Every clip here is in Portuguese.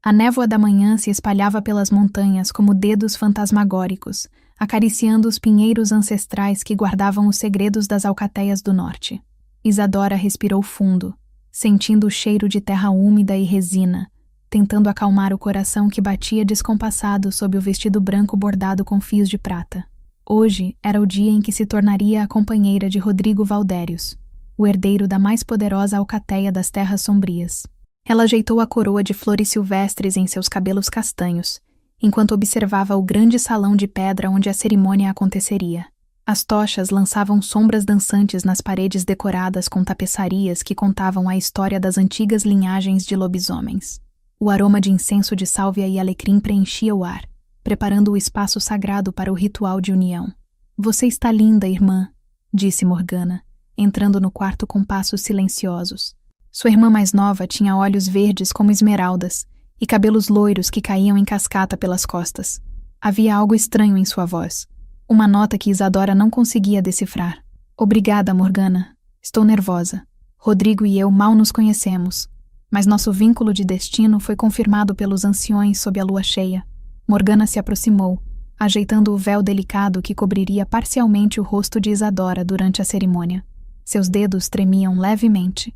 A névoa da manhã se espalhava pelas montanhas como dedos fantasmagóricos, acariciando os pinheiros ancestrais que guardavam os segredos das alcateias do norte. Isadora respirou fundo, sentindo o cheiro de terra úmida e resina, tentando acalmar o coração que batia descompassado sob o vestido branco bordado com fios de prata. Hoje era o dia em que se tornaria a companheira de Rodrigo Valdérios, o herdeiro da mais poderosa alcateia das Terras Sombrias. Ela ajeitou a coroa de flores silvestres em seus cabelos castanhos, enquanto observava o grande salão de pedra onde a cerimônia aconteceria. As tochas lançavam sombras dançantes nas paredes decoradas com tapeçarias que contavam a história das antigas linhagens de lobisomens. O aroma de incenso de sálvia e alecrim preenchia o ar, preparando o espaço sagrado para o ritual de união. "Você está linda, irmã", disse Morgana, entrando no quarto com passos silenciosos. Sua irmã mais nova tinha olhos verdes como esmeraldas e cabelos loiros que caíam em cascata pelas costas. Havia algo estranho em sua voz, uma nota que Isadora não conseguia decifrar. "Obrigada, Morgana. Estou nervosa. Rodrigo e eu mal nos conhecemos, mas nosso vínculo de destino foi confirmado pelos anciões sob a lua cheia." Morgana se aproximou, ajeitando o véu delicado que cobriria parcialmente o rosto de Isadora durante a cerimônia. Seus dedos tremiam levemente.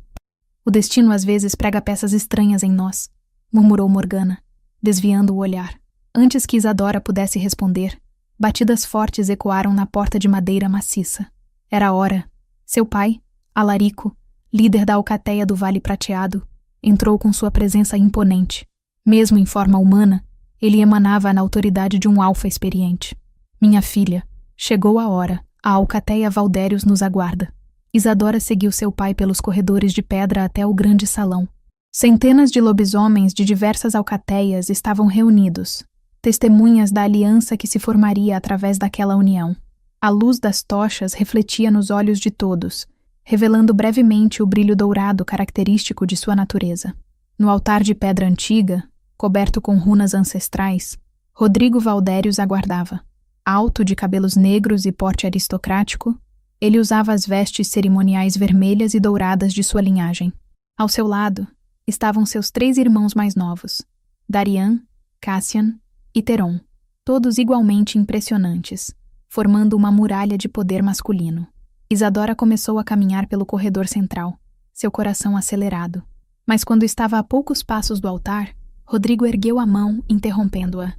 "O destino às vezes prega peças estranhas em nós", murmurou Morgana, desviando o olhar. Antes que Isadora pudesse responder, batidas fortes ecoaram na porta de madeira maciça. Era a hora. Seu pai, Alarico, líder da alcateia do Vale Prateado, entrou com sua presença imponente. Mesmo em forma humana, ele emanava na autoridade de um alfa experiente. "Minha filha, chegou a hora. A alcateia Valdérios nos aguarda." Isadora seguiu seu pai pelos corredores de pedra até o grande salão. Centenas de lobisomens de diversas alcateias estavam reunidos, testemunhas da aliança que se formaria através daquela união. A luz das tochas refletia nos olhos de todos, revelando brevemente o brilho dourado característico de sua natureza. No altar de pedra antiga, coberto com runas ancestrais, Rodrigo Valdérios aguardava. Alto, de cabelos negros e porte aristocrático, ele usava as vestes cerimoniais vermelhas e douradas de sua linhagem. Ao seu lado estavam seus 3 irmãos mais novos, Darian, Cassian e Teron, todos igualmente impressionantes, formando uma muralha de poder masculino. Isadora começou a caminhar pelo corredor central, seu coração acelerado. Mas quando estava a poucos passos do altar, Rodrigo ergueu a mão, interrompendo-a.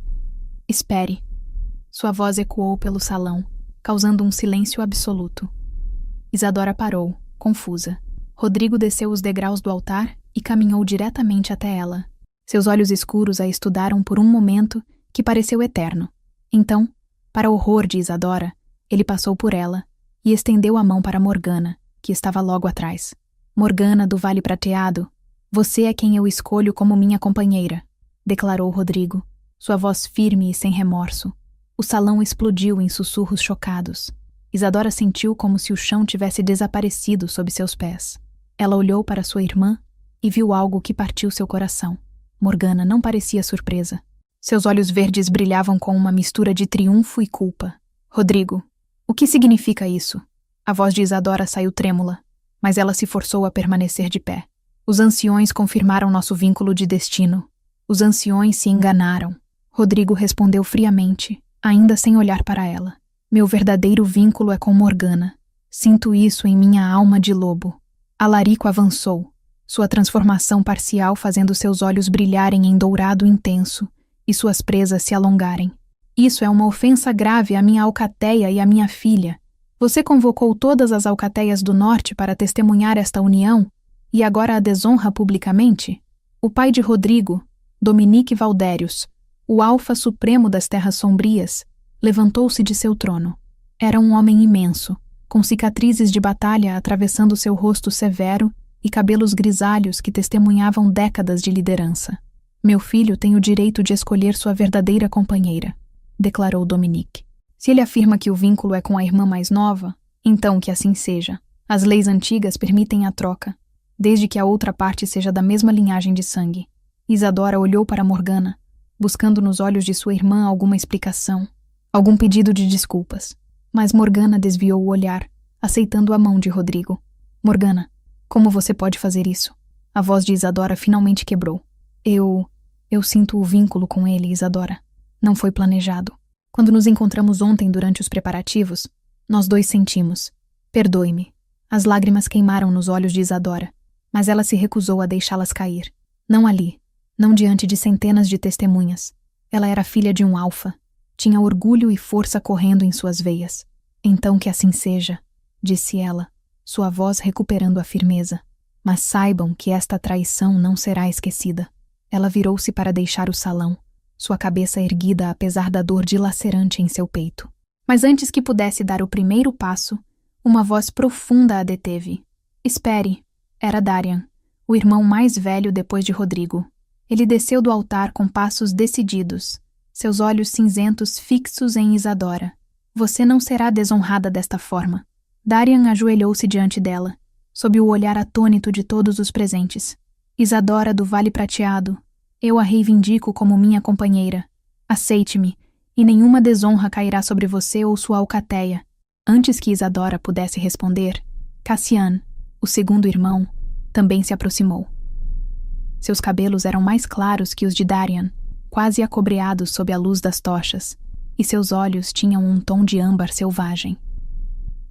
"Espere." Sua voz ecoou pelo salão, causando um silêncio absoluto. Isadora parou, confusa. Rodrigo desceu os degraus do altar e caminhou diretamente até ela. Seus olhos escuros a estudaram por um momento que pareceu eterno. Então, para horror de Isadora, ele passou por ela e estendeu a mão para Morgana, que estava logo atrás. "Morgana do Vale Prateado, você é quem eu escolho como minha companheira", declarou Rodrigo, sua voz firme e sem remorso. O salão explodiu em sussurros chocados. Isadora sentiu como se o chão tivesse desaparecido sob seus pés. Ela olhou para sua irmã e viu algo que partiu seu coração. Morgana não parecia surpresa. Seus olhos verdes brilhavam com uma mistura de triunfo e culpa. "Rodrigo, o que significa isso?" A voz de Isadora saiu trêmula, mas ela se forçou a permanecer de pé. "Os anciões confirmaram nosso vínculo de destino. Os anciões se enganaram." Rodrigo respondeu friamente, ainda sem olhar para ela. "Meu verdadeiro vínculo é com Morgana. Sinto isso em minha alma de lobo." Alarico avançou, sua transformação parcial fazendo seus olhos brilharem em dourado intenso e suas presas se alongarem. "Isso é uma ofensa grave à minha alcateia e à minha filha. Você convocou todas as alcateias do norte para testemunhar esta união e agora a desonra publicamente?" O pai de Rodrigo, Dominique Valdérios, o alfa supremo das Terras Sombrias, levantou-se de seu trono. Era um homem imenso, com cicatrizes de batalha atravessando seu rosto severo e cabelos grisalhos que testemunhavam décadas de liderança. "Meu filho tem o direito de escolher sua verdadeira companheira", declarou Dominique. "Se ele afirma que o vínculo é com a irmã mais nova, então que assim seja. As leis antigas permitem a troca, desde que a outra parte seja da mesma linhagem de sangue." Isadora olhou para Morgana, buscando nos olhos de sua irmã alguma explicação, algum pedido de desculpas. Mas Morgana desviou o olhar, aceitando a mão de Rodrigo. "Morgana, como você pode fazer isso?" A voz de Isadora finalmente quebrou. Eu sinto o vínculo com ele, Isadora. Não foi planejado. Quando nos encontramos ontem durante os preparativos, nós dois sentimos. Perdoe-me. As lágrimas queimaram nos olhos de Isadora, mas ela se recusou a deixá-las cair. Não ali, não diante de centenas de testemunhas. Ela era filha de um alfa. Tinha orgulho e força correndo em suas veias. Então que assim seja, disse ela, sua voz recuperando a firmeza. Mas saibam que esta traição não será esquecida. Ela virou-se para deixar o salão, sua cabeça erguida apesar da dor dilacerante em seu peito. Mas antes que pudesse dar o primeiro passo, uma voz profunda a deteve. Espere. Era Darian, o irmão mais velho depois de Rodrigo. Ele desceu do altar com passos decididos, seus olhos cinzentos fixos em Isadora. Você não será desonrada desta forma. Darian ajoelhou-se diante dela, sob o olhar atônito de todos os presentes. Isadora do Vale Prateado, eu a reivindico como minha companheira. Aceite-me, e nenhuma desonra cairá sobre você ou sua alcateia. Antes que Isadora pudesse responder, Cassian, o segundo irmão, também se aproximou. Seus cabelos eram mais claros que os de Darian, quase acobreados sob a luz das tochas, e seus olhos tinham um tom de âmbar selvagem.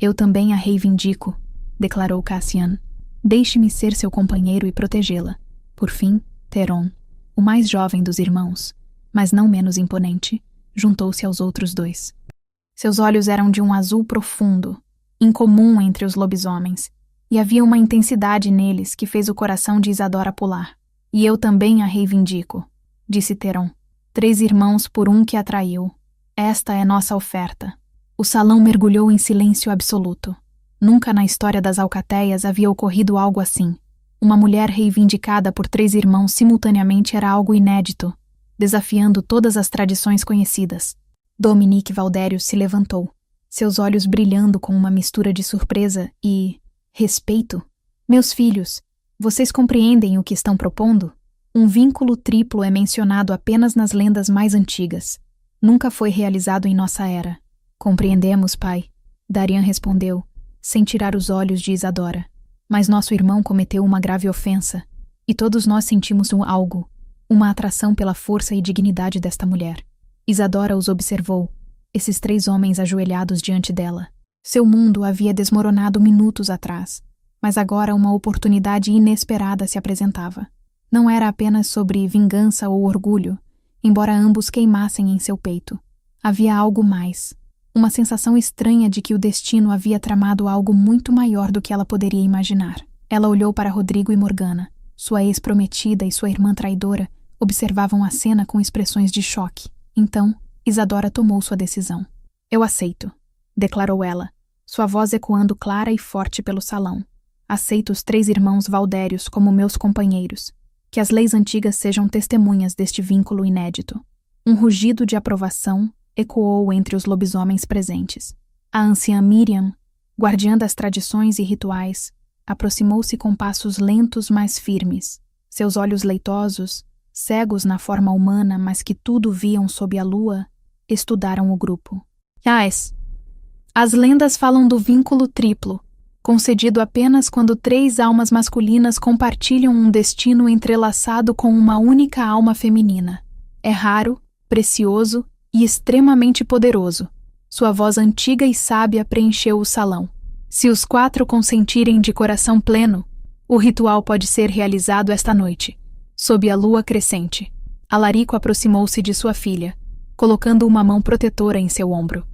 Eu também a reivindico, declarou Cassian. Deixe-me ser seu companheiro e protegê-la. Por fim, Theron, o mais jovem dos irmãos, mas não menos imponente, juntou-se aos outros dois. Seus olhos eram de um azul profundo, incomum entre os lobisomens, e havia uma intensidade neles que fez o coração de Isadora pular. E eu também a reivindico, disse Theron. 3 irmãos por um que a traiu. Esta é nossa oferta. O salão mergulhou em silêncio absoluto. Nunca na história das alcateias havia ocorrido algo assim. Uma mulher reivindicada por 3 irmãos simultaneamente era algo inédito, desafiando todas as tradições conhecidas. Dominique Valdérios se levantou, seus olhos brilhando com uma mistura de surpresa e respeito. Meus filhos, vocês compreendem o que estão propondo? Um vínculo triplo é mencionado apenas nas lendas mais antigas. Nunca foi realizado em nossa era. Compreendemos, pai, Darian respondeu, sem tirar os olhos de Isadora. Mas nosso irmão cometeu uma grave ofensa, e todos nós sentimos algo, uma atração pela força e dignidade desta mulher. Isadora os observou, esses 3 homens ajoelhados diante dela. Seu mundo havia desmoronado minutos atrás, mas agora uma oportunidade inesperada se apresentava. Não era apenas sobre vingança ou orgulho, embora ambos queimassem em seu peito. Havia algo mais, uma sensação estranha de que o destino havia tramado algo muito maior do que ela poderia imaginar. Ela olhou para Rodrigo e Morgana. Sua ex-prometida e sua irmã traidora observavam a cena com expressões de choque. Então, Isadora tomou sua decisão. Eu aceito, declarou ela, sua voz ecoando clara e forte pelo salão. Aceito os 3 irmãos Valdérios como meus companheiros. Que as leis antigas sejam testemunhas deste vínculo inédito. Um rugido de aprovação ecoou entre os lobisomens presentes. A anciã Miriam, guardiã das tradições e rituais, aproximou-se com passos lentos mas firmes. Seus olhos leitosos, cegos na forma humana mas que tudo viam sob a lua, estudaram o grupo. As lendas falam do vínculo triplo, concedido apenas quando 3 almas masculinas compartilham um destino entrelaçado com uma única alma feminina. É raro, precioso e extremamente poderoso. Sua voz antiga e sábia preencheu o salão. Se os 4 consentirem de coração pleno, o ritual pode ser realizado esta noite, sob a lua crescente. Alarico aproximou-se de sua filha, colocando uma mão protetora em seu ombro.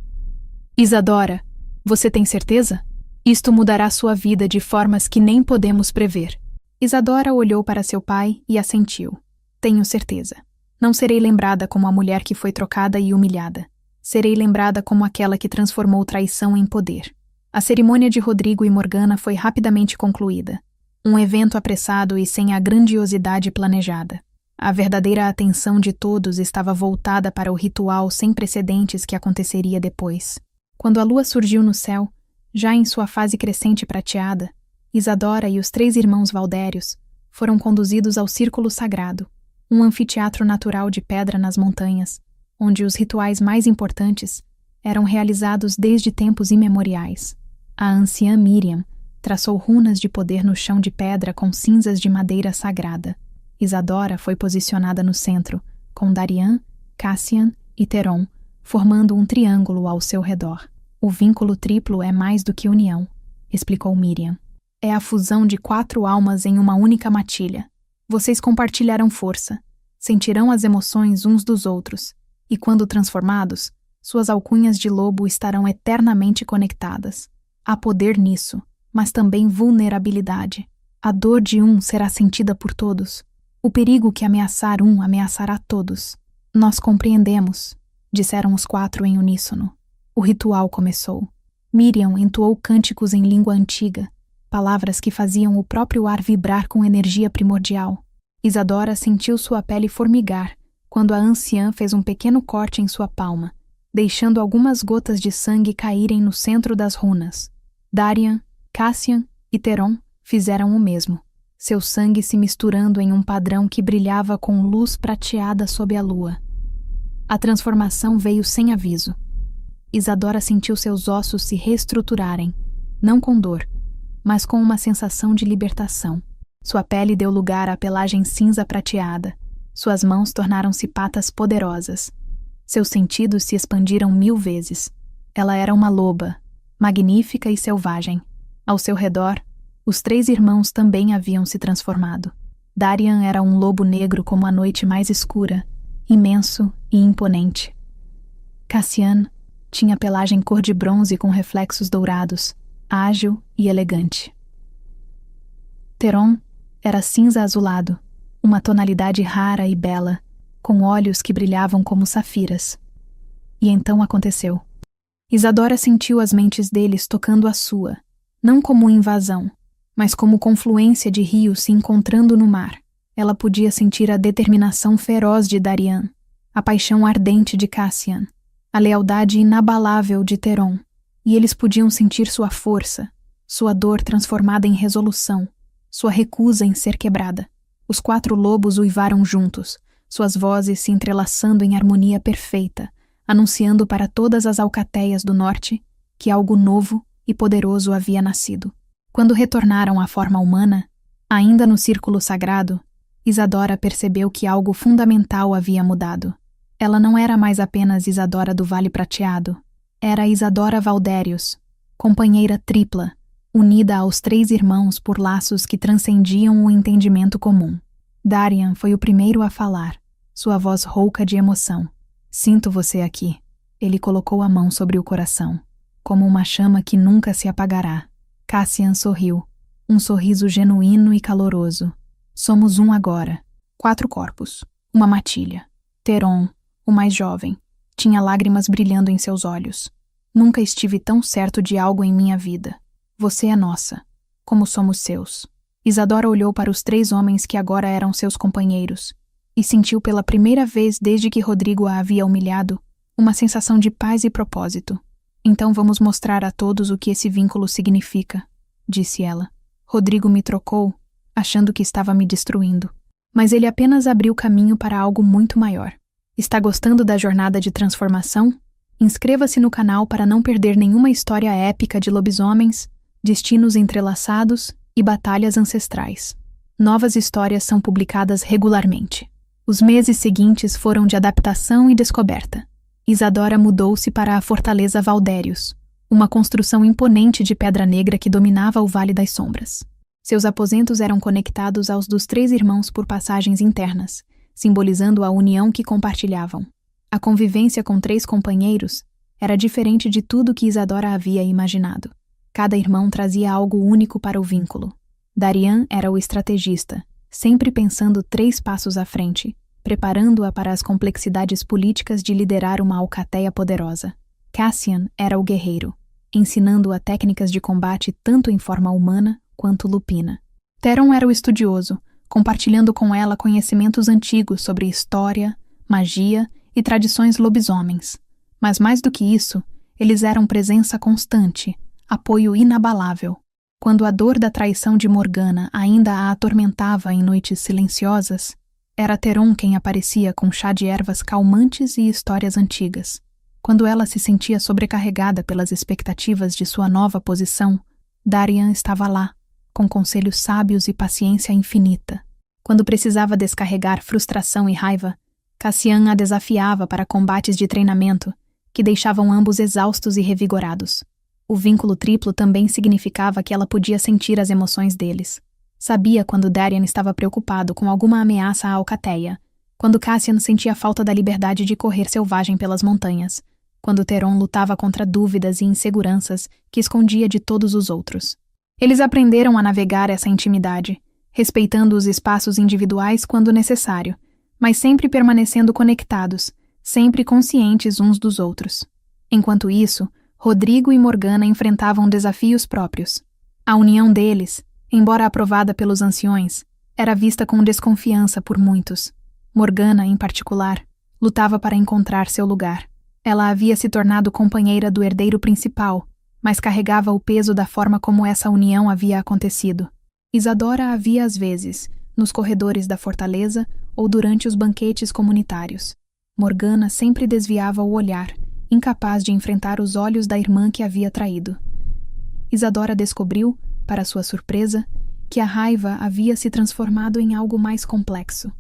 Isadora, você tem certeza? Isto mudará sua vida de formas que nem podemos prever. Isadora olhou para seu pai e assentiu. Tenho certeza. Não serei lembrada como a mulher que foi trocada e humilhada. Serei lembrada como aquela que transformou traição em poder. A cerimônia de Rodrigo e Morgana foi rapidamente concluída. Um evento apressado e sem a grandiosidade planejada. A verdadeira atenção de todos estava voltada para o ritual sem precedentes que aconteceria depois. Quando a lua surgiu no céu, já em sua fase crescente prateada, Isadora e os 3 irmãos Valdérios foram conduzidos ao Círculo Sagrado, um anfiteatro natural de pedra nas montanhas, onde os rituais mais importantes eram realizados desde tempos imemoriais. A anciã Miriam traçou runas de poder no chão de pedra com cinzas de madeira sagrada. Isadora foi posicionada no centro, com Darian, Cassian e Theron, formando um triângulo ao seu redor. O vínculo triplo é mais do que união, explicou Miriam. É a fusão de 4 almas em uma única matilha. Vocês compartilharão força, sentirão as emoções uns dos outros, e quando transformados, suas alcunhas de lobo estarão eternamente conectadas. Há poder nisso, mas também vulnerabilidade. A dor de um será sentida por todos. O perigo que ameaçar um ameaçará todos. Nós compreendemos, disseram os 4 em uníssono. O ritual começou. Miriam entoou cânticos em língua antiga, palavras que faziam o próprio ar vibrar com energia primordial. Isadora sentiu sua pele formigar quando a anciã fez um pequeno corte em sua palma, deixando algumas gotas de sangue caírem no centro das runas. Darian, Cassian e Theron fizeram o mesmo, seu sangue se misturando em um padrão que brilhava com luz prateada sob a lua. A transformação veio sem aviso. Isadora sentiu seus ossos se reestruturarem, não com dor, mas com uma sensação de libertação. Sua pele deu lugar à pelagem cinza prateada. Suas mãos tornaram-se patas poderosas. Seus sentidos se expandiram 1000 vezes. Ela era uma loba, magnífica e selvagem. Ao seu redor, os 3 irmãos também haviam se transformado. Darian era um lobo negro como a noite mais escura, imenso e imponente. Cassian tinha pelagem cor de bronze com reflexos dourados, ágil e elegante. Theron era cinza azulado, uma tonalidade rara e bela, com olhos que brilhavam como safiras. E então aconteceu. Isadora sentiu as mentes deles tocando a sua, não como invasão, mas como confluência de rios se encontrando no mar. Ela podia sentir a determinação feroz de Darian, a paixão ardente de Cassian, a lealdade inabalável de Theron, e eles podiam sentir sua força, sua dor transformada em resolução, sua recusa em ser quebrada. Os 4 lobos uivaram juntos, suas vozes se entrelaçando em harmonia perfeita, anunciando para todas as alcateias do norte que algo novo e poderoso havia nascido. Quando retornaram à forma humana, ainda no círculo sagrado, Isadora percebeu que algo fundamental havia mudado. Ela não era mais apenas Isadora do Vale Prateado. Era Isadora Valdérios, companheira tripla, unida aos 3 irmãos por laços que transcendiam o entendimento comum. Darian foi o primeiro a falar, sua voz rouca de emoção. Sinto você aqui. Ele colocou a mão sobre o coração, como uma chama que nunca se apagará. Cassian sorriu, um sorriso genuíno e caloroso. Somos um agora. 4 corpos, uma matilha. Theron, o mais jovem, tinha lágrimas brilhando em seus olhos. Nunca estive tão certo de algo em minha vida. Você é nossa, como somos seus. Isadora olhou para os 3 homens que agora eram seus companheiros e sentiu pela primeira vez desde que Rodrigo a havia humilhado uma sensação de paz e propósito. Então vamos mostrar a todos o que esse vínculo significa, disse ela. Rodrigo me trocou, achando que estava me destruindo, mas ele apenas abriu caminho para algo muito maior. Está gostando da jornada de transformação? Inscreva-se no canal para não perder nenhuma história épica de lobisomens, destinos entrelaçados e batalhas ancestrais. Novas histórias são publicadas regularmente. Os meses seguintes foram de adaptação e descoberta. Isadora mudou-se para a Fortaleza Valdérios, uma construção imponente de pedra negra que dominava o Vale das Sombras. Seus aposentos eram conectados aos dos 3 irmãos por passagens internas, simbolizando a união que compartilhavam. A convivência com 3 companheiros era diferente de tudo que Isadora havia imaginado. Cada irmão trazia algo único para o vínculo. Darian era o estrategista, sempre pensando 3 passos à frente, preparando-a para as complexidades políticas de liderar uma alcateia poderosa. Cassian era o guerreiro, ensinando-a técnicas de combate tanto em forma humana quanto lupina. Theron era o estudioso, compartilhando com ela conhecimentos antigos sobre história, magia e tradições lobisomens. Mas mais do que isso, eles eram presença constante, apoio inabalável. Quando a dor da traição de Morgana ainda a atormentava em noites silenciosas, era Theron quem aparecia com chá de ervas calmantes e histórias antigas. Quando ela se sentia sobrecarregada pelas expectativas de sua nova posição, Darian estava lá, com conselhos sábios e paciência infinita. Quando precisava descarregar frustração e raiva, Cassian a desafiava para combates de treinamento que deixavam ambos exaustos e revigorados. O vínculo triplo também significava que ela podia sentir as emoções deles. Sabia quando Darian estava preocupado com alguma ameaça à Alcateia, quando Cassian sentia falta da liberdade de correr selvagem pelas montanhas, quando Theron lutava contra dúvidas e inseguranças que escondia de todos os outros. Eles aprenderam a navegar essa intimidade, respeitando os espaços individuais quando necessário, mas sempre permanecendo conectados, sempre conscientes uns dos outros. Enquanto isso, Rodrigo e Morgana enfrentavam desafios próprios. A união deles, embora aprovada pelos anciões, era vista com desconfiança por muitos. Morgana, em particular, lutava para encontrar seu lugar. Ela havia se tornado companheira do herdeiro principal, mas carregava o peso da forma como essa união havia acontecido. Isadora a via às vezes, nos corredores da fortaleza ou durante os banquetes comunitários. Morgana sempre desviava o olhar, incapaz de enfrentar os olhos da irmã que havia traído. Isadora descobriu, para sua surpresa, que a raiva havia se transformado em algo mais complexo.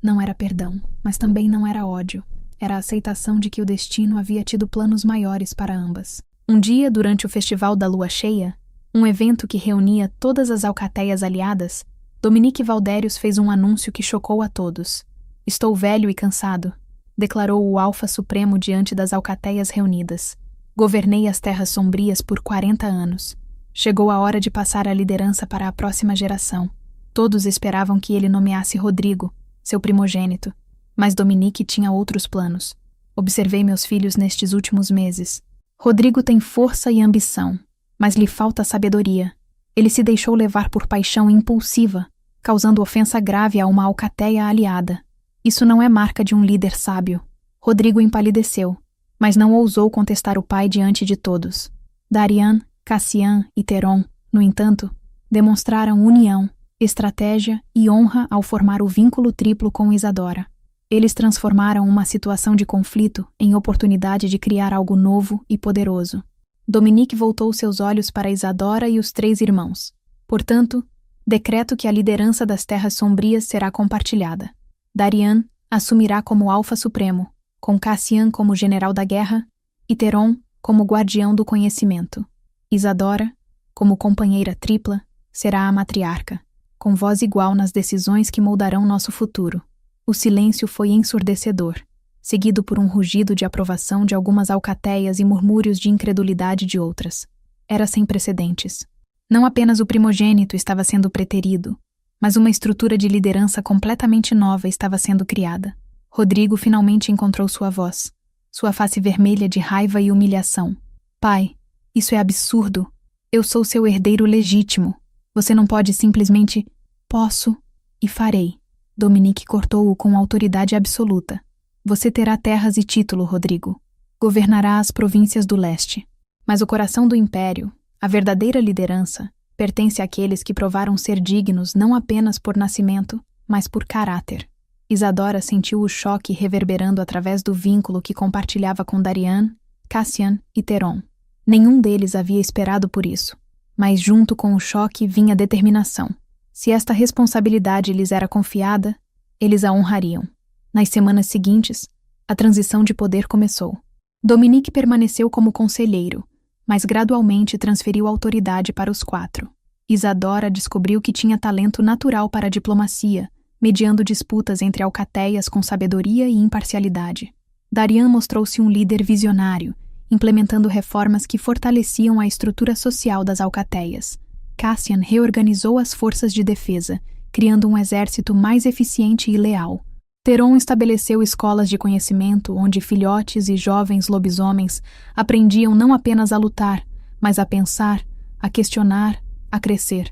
Não era perdão, mas também não era ódio. Era a aceitação de que o destino havia tido planos maiores para ambas. Um dia, durante o Festival da Lua Cheia, um evento que reunia todas as alcateias aliadas, Dominique Valdérios fez um anúncio que chocou a todos. "Estou velho e cansado", declarou o Alfa Supremo diante das alcateias reunidas. "Governei as Terras Sombrias por 40 anos. Chegou a hora de passar a liderança para a próxima geração. Todos esperavam que ele nomeasse Rodrigo, seu primogênito, mas Dominique tinha outros planos. Observei meus filhos nestes últimos meses. Rodrigo tem força e ambição, mas lhe falta sabedoria. Ele se deixou levar por paixão impulsiva, causando ofensa grave a uma alcateia aliada. Isso não é marca de um líder sábio." Rodrigo empalideceu, mas não ousou contestar o pai diante de todos. Darian, Cassian e Theron, no entanto, demonstraram união, estratégia e honra ao formar o vínculo triplo com Isadora. Eles transformaram uma situação de conflito em oportunidade de criar algo novo e poderoso. Dominique voltou seus olhos para Isadora e os 3 irmãos. "Portanto, decreto que a liderança das Terras Sombrias será compartilhada. Darian assumirá como Alfa Supremo, com Cassian como General da Guerra e Theron como Guardião do Conhecimento. Isadora, como companheira tripla, será a matriarca, com voz igual nas decisões que moldarão nosso futuro." O silêncio foi ensurdecedor, seguido por um rugido de aprovação de algumas alcateias e murmúrios de incredulidade de outras. Era sem precedentes. Não apenas o primogênito estava sendo preterido, mas uma estrutura de liderança completamente nova estava sendo criada. Rodrigo finalmente encontrou sua voz, sua face vermelha de raiva e humilhação. "Pai, isso é absurdo. Eu sou seu herdeiro legítimo. Você não pode simplesmente... Posso e farei." Dominique cortou-o com autoridade absoluta. "Você terá terras e título, Rodrigo. Governará as províncias do leste. Mas o coração do império, a verdadeira liderança, pertence àqueles que provaram ser dignos não apenas por nascimento, mas por caráter." Isadora sentiu o choque reverberando através do vínculo que compartilhava com Darian, Cassian e Theron. Nenhum deles havia esperado por isso, mas junto com o choque vinha determinação. Se esta responsabilidade lhes era confiada, eles a honrariam. Nas semanas seguintes, a transição de poder começou. Dominique permaneceu como conselheiro, mas gradualmente transferiu autoridade para os 4. Isadora descobriu que tinha talento natural para a diplomacia, mediando disputas entre alcateias com sabedoria e imparcialidade. Darian mostrou-se um líder visionário, implementando reformas que fortaleciam a estrutura social das alcateias. Cassian reorganizou as forças de defesa, criando um exército mais eficiente e leal. Theron estabeleceu escolas de conhecimento onde filhotes e jovens lobisomens aprendiam não apenas a lutar, mas a pensar, a questionar, a crescer.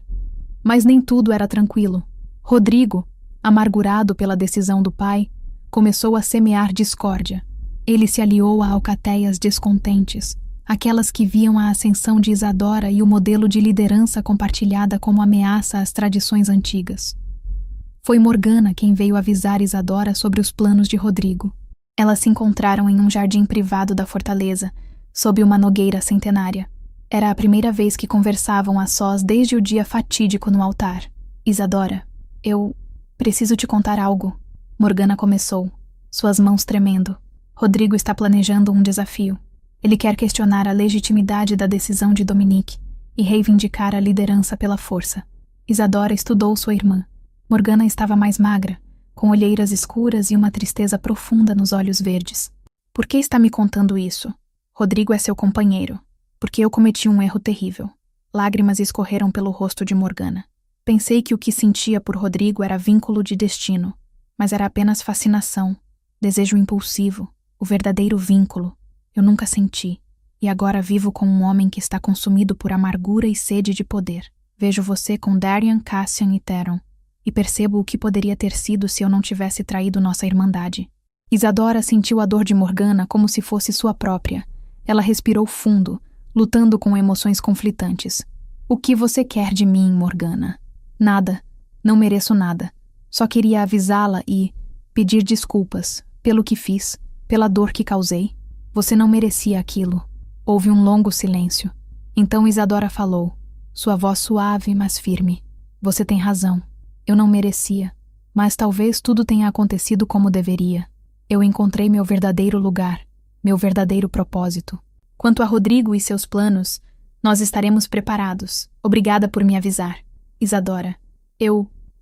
Mas nem tudo era tranquilo. Rodrigo, amargurado pela decisão do pai, começou a semear discórdia. Ele se aliou a alcateias descontentes, aquelas que viam a ascensão de Isadora e o modelo de liderança compartilhada como ameaça às tradições antigas. Foi Morgana quem veio avisar Isadora sobre os planos de Rodrigo. Elas se encontraram em um jardim privado da fortaleza, sob uma nogueira centenária. Era a primeira vez que conversavam a sós desde o dia fatídico no altar. "Isadora, Preciso te contar algo. Morgana começou, suas mãos tremendo. Rodrigo está planejando um desafio. Ele quer questionar a legitimidade da decisão de Dominique e reivindicar a liderança pela força. Isadora estudou sua irmã. Morgana estava mais magra, com olheiras escuras e uma tristeza profunda nos olhos verdes. Por que está me contando isso? Rodrigo é seu companheiro. Porque eu cometi um erro terrível. Lágrimas escorreram pelo rosto de Morgana. Pensei que o que sentia por Rodrigo era vínculo de destino, mas era apenas fascinação, desejo impulsivo, o verdadeiro vínculo. Eu nunca senti, e agora vivo com um homem que está consumido por amargura e sede de poder. Vejo você com Darian, Cassian e Theron, e percebo o que poderia ter sido se eu não tivesse traído nossa irmandade. Isadora sentiu a dor de Morgana como se fosse sua própria. Ela respirou fundo, lutando com emoções conflitantes. O que você quer de mim, Morgana? Nada. Não mereço nada. Só queria avisá-la e pedir desculpas pelo que fiz, pela dor que causei. Você não merecia aquilo. Houve um longo silêncio. Então Isadora falou, sua voz suave, mas firme. Você tem razão. Eu não merecia. Mas talvez tudo tenha acontecido como deveria. Eu encontrei meu verdadeiro lugar, meu verdadeiro propósito. Quanto a Rodrigo e seus planos, nós estaremos preparados. Obrigada por me avisar. Isadora,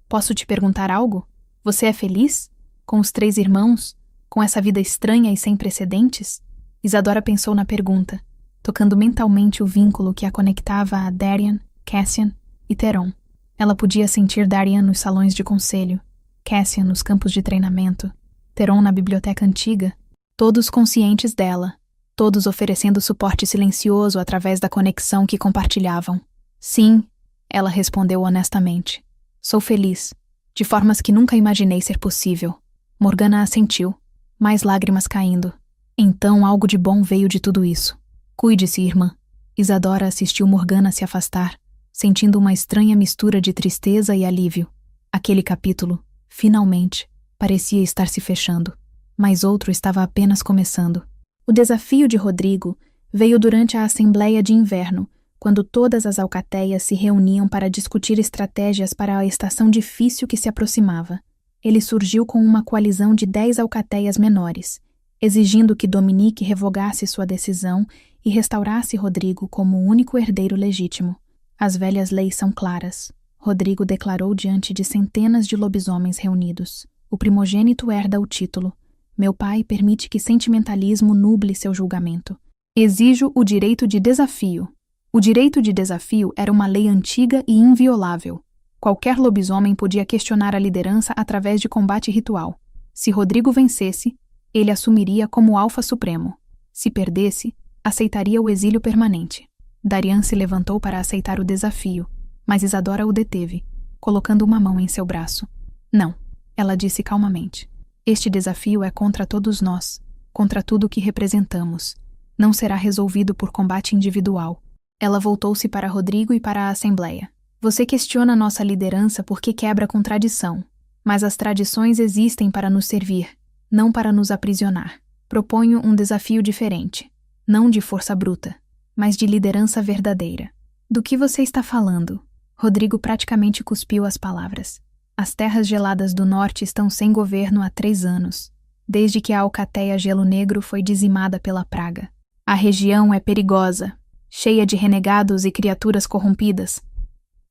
posso te perguntar algo? Você é feliz? Com os 3 irmãos? Com essa vida estranha e sem precedentes? Isadora pensou na pergunta, tocando mentalmente o vínculo que a conectava a Darian, Cassian e Theron. Ela podia sentir Darian nos salões de conselho, Cassian nos campos de treinamento, Theron na biblioteca antiga, todos conscientes dela, todos oferecendo suporte silencioso através da conexão que compartilhavam. Sim, ela respondeu honestamente. Sou feliz, de formas que nunca imaginei ser possível. Morgana assentiu, mais lágrimas caindo. Então algo de bom veio de tudo isso. Cuide-se, irmã. Isadora assistiu Morgana se afastar, sentindo uma estranha mistura de tristeza e alívio. Aquele capítulo, finalmente, parecia estar se fechando, mas outro estava apenas começando. O desafio de Rodrigo veio durante a Assembleia de Inverno, quando todas as alcateias se reuniam para discutir estratégias para a estação difícil que se aproximava. Ele surgiu com uma coalizão de 10 alcateias menores, exigindo que Dominique revogasse sua decisão e restaurasse Rodrigo como o único herdeiro legítimo. As velhas leis são claras, Rodrigo declarou diante de centenas de lobisomens reunidos. O primogênito herda o título. Meu pai permite que sentimentalismo nuble seu julgamento. Exijo o direito de desafio. O direito de desafio era uma lei antiga e inviolável. Qualquer lobisomem podia questionar a liderança através de combate ritual. Se Rodrigo vencesse, ele assumiria como alfa supremo. Se perdesse, aceitaria o exílio permanente. Darian se levantou para aceitar o desafio, mas Isadora o deteve, colocando uma mão em seu braço. Não, ela disse calmamente. Este desafio é contra todos nós, contra tudo o que representamos. Não será resolvido por combate individual. Ela voltou-se para Rodrigo e para a Assembleia. Você questiona nossa liderança porque quebra com tradição, mas as tradições existem para nos servir, não para nos aprisionar. Proponho um desafio diferente, não de força bruta, mas de liderança verdadeira. Do que você está falando? Rodrigo praticamente cuspiu as palavras. As terras geladas do norte estão sem governo há 3 anos, desde que a alcateia Gelo Negro foi dizimada pela praga. A região é perigosa, cheia de renegados e criaturas corrompidas.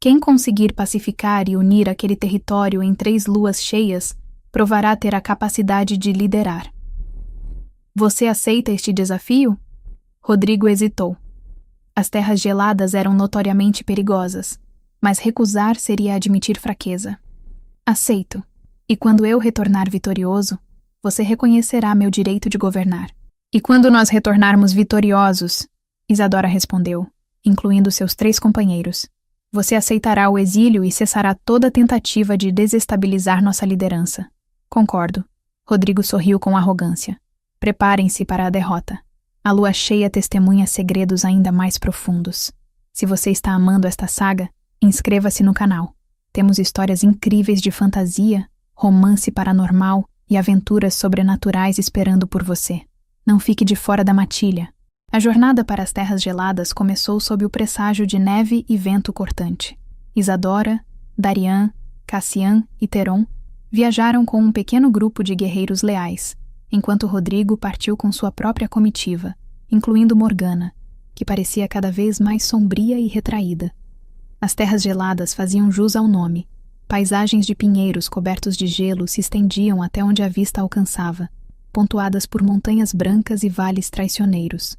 Quem conseguir pacificar e unir aquele território em 3 luas cheias, provará ter a capacidade de liderar. Você aceita este desafio? Rodrigo hesitou. As terras geladas eram notoriamente perigosas, mas recusar seria admitir fraqueza. Aceito, e quando eu retornar vitorioso, você reconhecerá meu direito de governar. E quando nós retornarmos vitoriosos, Isadora respondeu, incluindo seus 3 companheiros, você aceitará o exílio e cessará toda tentativa de desestabilizar nossa liderança. Concordo. Rodrigo sorriu com arrogância. Preparem-se para a derrota. A lua cheia testemunha segredos ainda mais profundos. Se você está amando esta saga, inscreva-se no canal. Temos histórias incríveis de fantasia, romance paranormal e aventuras sobrenaturais esperando por você. Não fique de fora da matilha. A jornada para as terras geladas começou sob o presságio de neve e vento cortante. Isadora, Darian, Cassian e Theron Viajaram com um pequeno grupo de guerreiros leais, enquanto Rodrigo partiu com sua própria comitiva, incluindo Morgana, que parecia cada vez mais sombria e retraída. As terras geladas faziam jus ao nome. Paisagens de pinheiros cobertos de gelo se estendiam até onde a vista alcançava, pontuadas por montanhas brancas e vales traiçoeiros.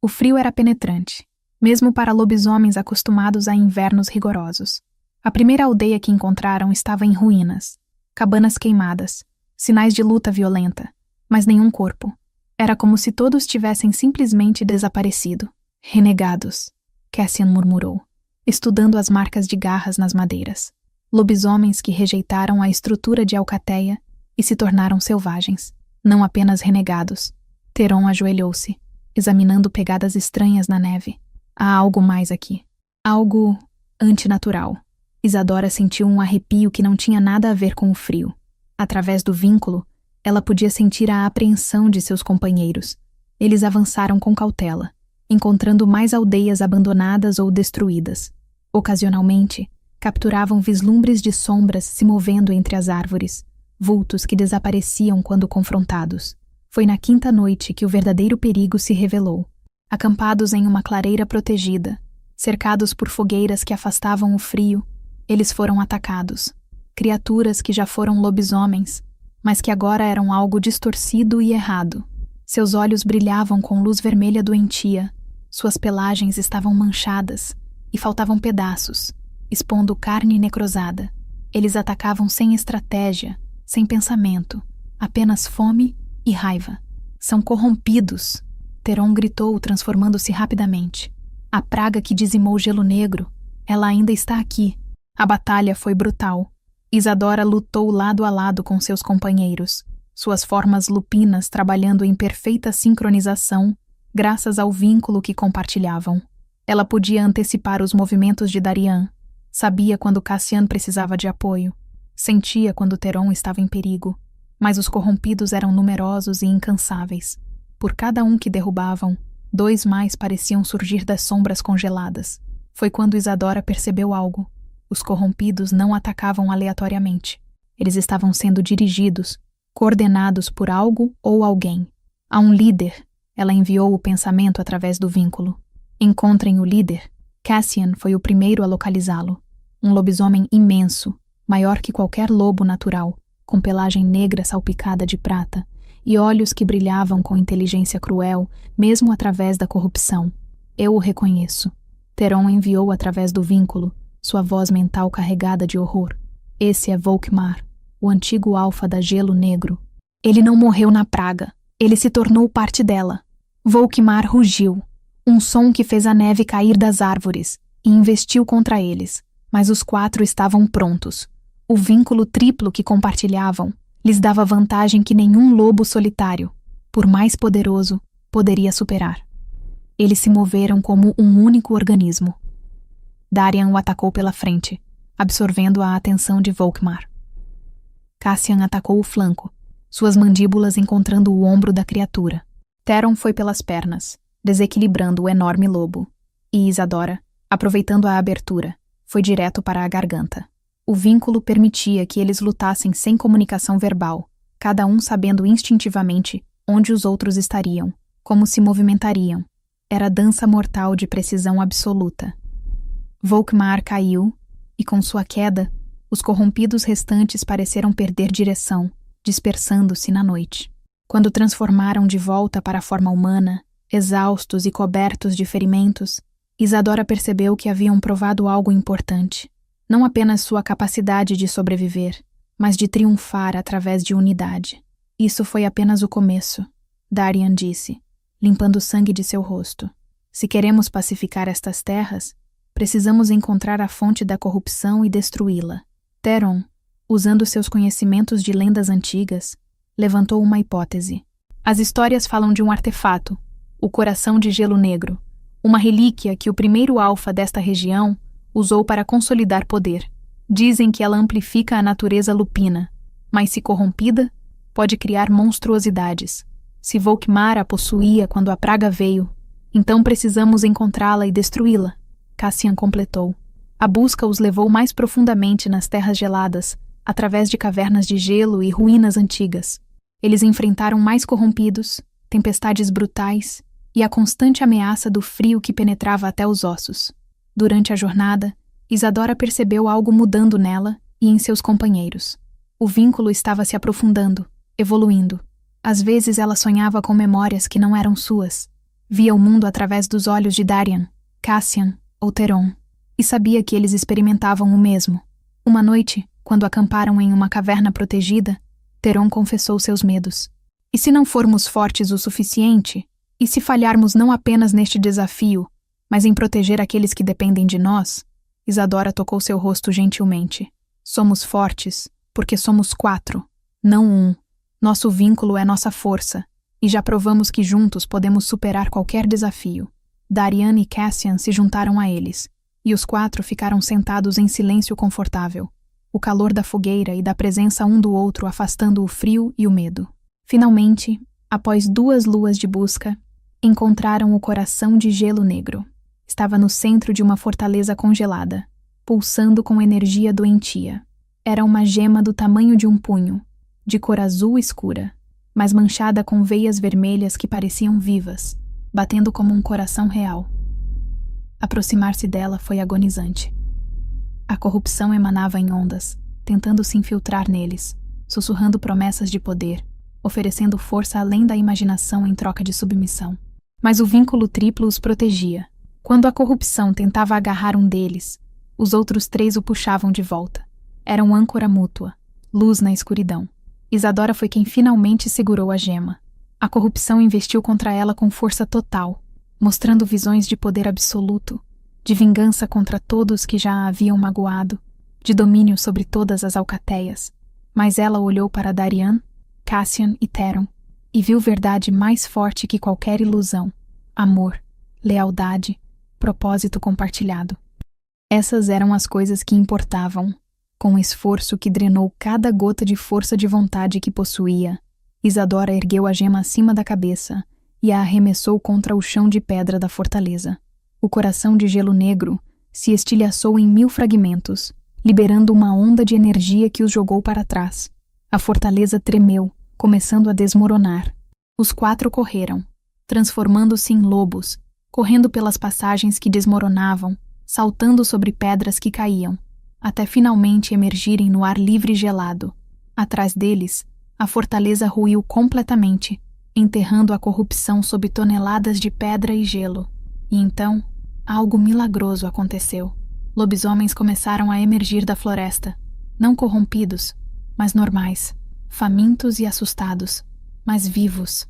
O frio era penetrante, mesmo para lobisomens acostumados a invernos rigorosos. A primeira aldeia que encontraram estava em ruínas, cabanas queimadas, sinais de luta violenta, mas nenhum corpo. Era como se todos tivessem simplesmente desaparecido. Renegados, Cassian murmurou, estudando as marcas de garras nas madeiras. Lobisomens que rejeitaram a estrutura de alcateia e se tornaram selvagens, não apenas renegados. Theron ajoelhou-se, examinando pegadas estranhas na neve. Há algo mais aqui. Algo antinatural. Isadora sentiu um arrepio que não tinha nada a ver com o frio. Através do vínculo, ela podia sentir a apreensão de seus companheiros. Eles avançaram com cautela, encontrando mais aldeias abandonadas ou destruídas. Ocasionalmente, capturavam vislumbres de sombras se movendo entre as árvores, vultos que desapareciam quando confrontados. Foi na quinta noite que o verdadeiro perigo se revelou. Acampados em uma clareira protegida, cercados por fogueiras que afastavam o frio, eles foram atacados. Criaturas que já foram lobisomens, mas que agora eram algo distorcido e errado. Seus olhos brilhavam com luz vermelha doentia, suas pelagens estavam manchadas e faltavam pedaços, expondo carne necrosada. Eles atacavam sem estratégia, sem pensamento, apenas fome e raiva. São corrompidos, Theron gritou, transformando-se rapidamente. A praga que dizimou o Gelo Negro, ela ainda está aqui. A batalha foi brutal. Isadora lutou lado a lado com seus companheiros, suas formas lupinas trabalhando em perfeita sincronização, graças ao vínculo que compartilhavam. Ela podia antecipar os movimentos de Darian, sabia quando Cassian precisava de apoio, sentia quando Theron estava em perigo, mas os corrompidos eram numerosos e incansáveis. Por cada um que derrubavam, 2 mais pareciam surgir das sombras congeladas. Foi quando Isadora percebeu algo. Os corrompidos não atacavam aleatoriamente. Eles estavam sendo dirigidos, coordenados por algo ou alguém. Há um líder, ela enviou o pensamento através do vínculo. Encontrem o líder. Cassian foi o primeiro a localizá-lo. Um lobisomem imenso, maior que qualquer lobo natural, com pelagem negra salpicada de prata e olhos que brilhavam com inteligência cruel, mesmo através da corrupção. Eu o reconheço. Theron enviou através do vínculo, sua voz mental carregada de horror. Esse é Volkmar, o antigo alfa da Gelo Negro. Ele não morreu na praga. Ele se tornou parte dela. Volkmar rugiu, um som que fez a neve cair das árvores, e investiu contra eles. Mas os 4 estavam prontos. O vínculo triplo que compartilhavam lhes dava vantagem que nenhum lobo solitário, por mais poderoso, poderia superar. Eles se moveram como um único organismo. Darian o atacou pela frente, absorvendo a atenção de Volkmar. Cassian atacou o flanco, suas mandíbulas encontrando o ombro da criatura. Theron foi pelas pernas, desequilibrando o enorme lobo. E Isadora, aproveitando a abertura, foi direto para a garganta. O vínculo permitia que eles lutassem sem comunicação verbal, cada um sabendo instintivamente onde os outros estariam, como se movimentariam. Era dança mortal de precisão absoluta. Volkmar caiu, e com sua queda, os corrompidos restantes pareceram perder direção, dispersando-se na noite. Quando transformaram de volta para a forma humana, exaustos e cobertos de ferimentos, Isadora percebeu que haviam provado algo importante. Não apenas sua capacidade de sobreviver, mas de triunfar através de unidade. Isso foi apenas o começo, Darian disse, limpando o sangue de seu rosto. Se queremos pacificar estas terras, precisamos encontrar a fonte da corrupção e destruí-la. Theron, usando seus conhecimentos de lendas antigas, levantou uma hipótese. As histórias falam de um artefato, o Coração de Gelo Negro, uma relíquia que o primeiro alfa desta região usou para consolidar poder. Dizem que ela amplifica a natureza lupina, mas se corrompida, pode criar monstruosidades. Se Volkmar a possuía quando a praga veio, então precisamos encontrá-la e destruí-la. Cassian completou. A busca os levou mais profundamente nas terras geladas, através de cavernas de gelo e ruínas antigas. Eles enfrentaram mais corrompidos, tempestades brutais e a constante ameaça do frio que penetrava até os ossos. Durante a jornada, Isadora percebeu algo mudando nela e em seus companheiros. O vínculo estava se aprofundando, evoluindo. Às vezes ela sonhava com memórias que não eram suas. Via o mundo através dos olhos de Darian, Cassian ou Theron, e sabia que eles experimentavam o mesmo. Uma noite, quando acamparam em uma caverna protegida, Theron confessou seus medos. E se não formos fortes o suficiente? E se falharmos não apenas neste desafio, mas em proteger aqueles que dependem de nós? Isadora tocou seu rosto gentilmente. Somos fortes, porque somos 4, não 1. Nosso vínculo é nossa força, e já provamos que juntos podemos superar qualquer desafio. Darian e Cassian se juntaram a eles, e os 4 ficaram sentados em silêncio confortável, o calor da fogueira e da presença um do outro afastando o frio e o medo. Finalmente, após 2 luas de busca, encontraram o coração de gelo negro. Estava no centro de uma fortaleza congelada, pulsando com energia doentia. Era uma gema do tamanho de um punho, de cor azul escura, mas manchada com veias vermelhas que pareciam vivas, batendo como um coração real. Aproximar-se dela foi agonizante. A corrupção emanava em ondas, tentando se infiltrar neles, sussurrando promessas de poder, oferecendo força além da imaginação em troca de submissão. Mas o vínculo triplo os protegia. Quando a corrupção tentava agarrar um deles, os outros 3 o puxavam de volta. Eram âncora mútua, luz na escuridão. Isadora foi quem finalmente segurou a gema. A corrupção investiu contra ela com força total, mostrando visões de poder absoluto, de vingança contra todos que já a haviam magoado, de domínio sobre todas as alcateias. Mas ela olhou para Darian, Cassian e Theron, e viu verdade mais forte que qualquer ilusão: amor, lealdade, propósito compartilhado. Essas eram as coisas que importavam. Com o esforço que drenou cada gota de força de vontade que possuía, Isadora ergueu a gema acima da cabeça e a arremessou contra o chão de pedra da fortaleza. O coração de gelo negro se estilhaçou em 1000 fragmentos, liberando uma onda de energia que os jogou para trás. A fortaleza tremeu, começando a desmoronar. Os 4 correram, transformando-se em lobos, correndo pelas passagens que desmoronavam, saltando sobre pedras que caíam, até finalmente emergirem no ar livre e gelado. Atrás deles, a fortaleza ruiu completamente, enterrando a corrupção sob toneladas de pedra e gelo. E então, algo milagroso aconteceu. Lobisomens começaram a emergir da floresta, não corrompidos, mas normais, famintos e assustados, mas vivos.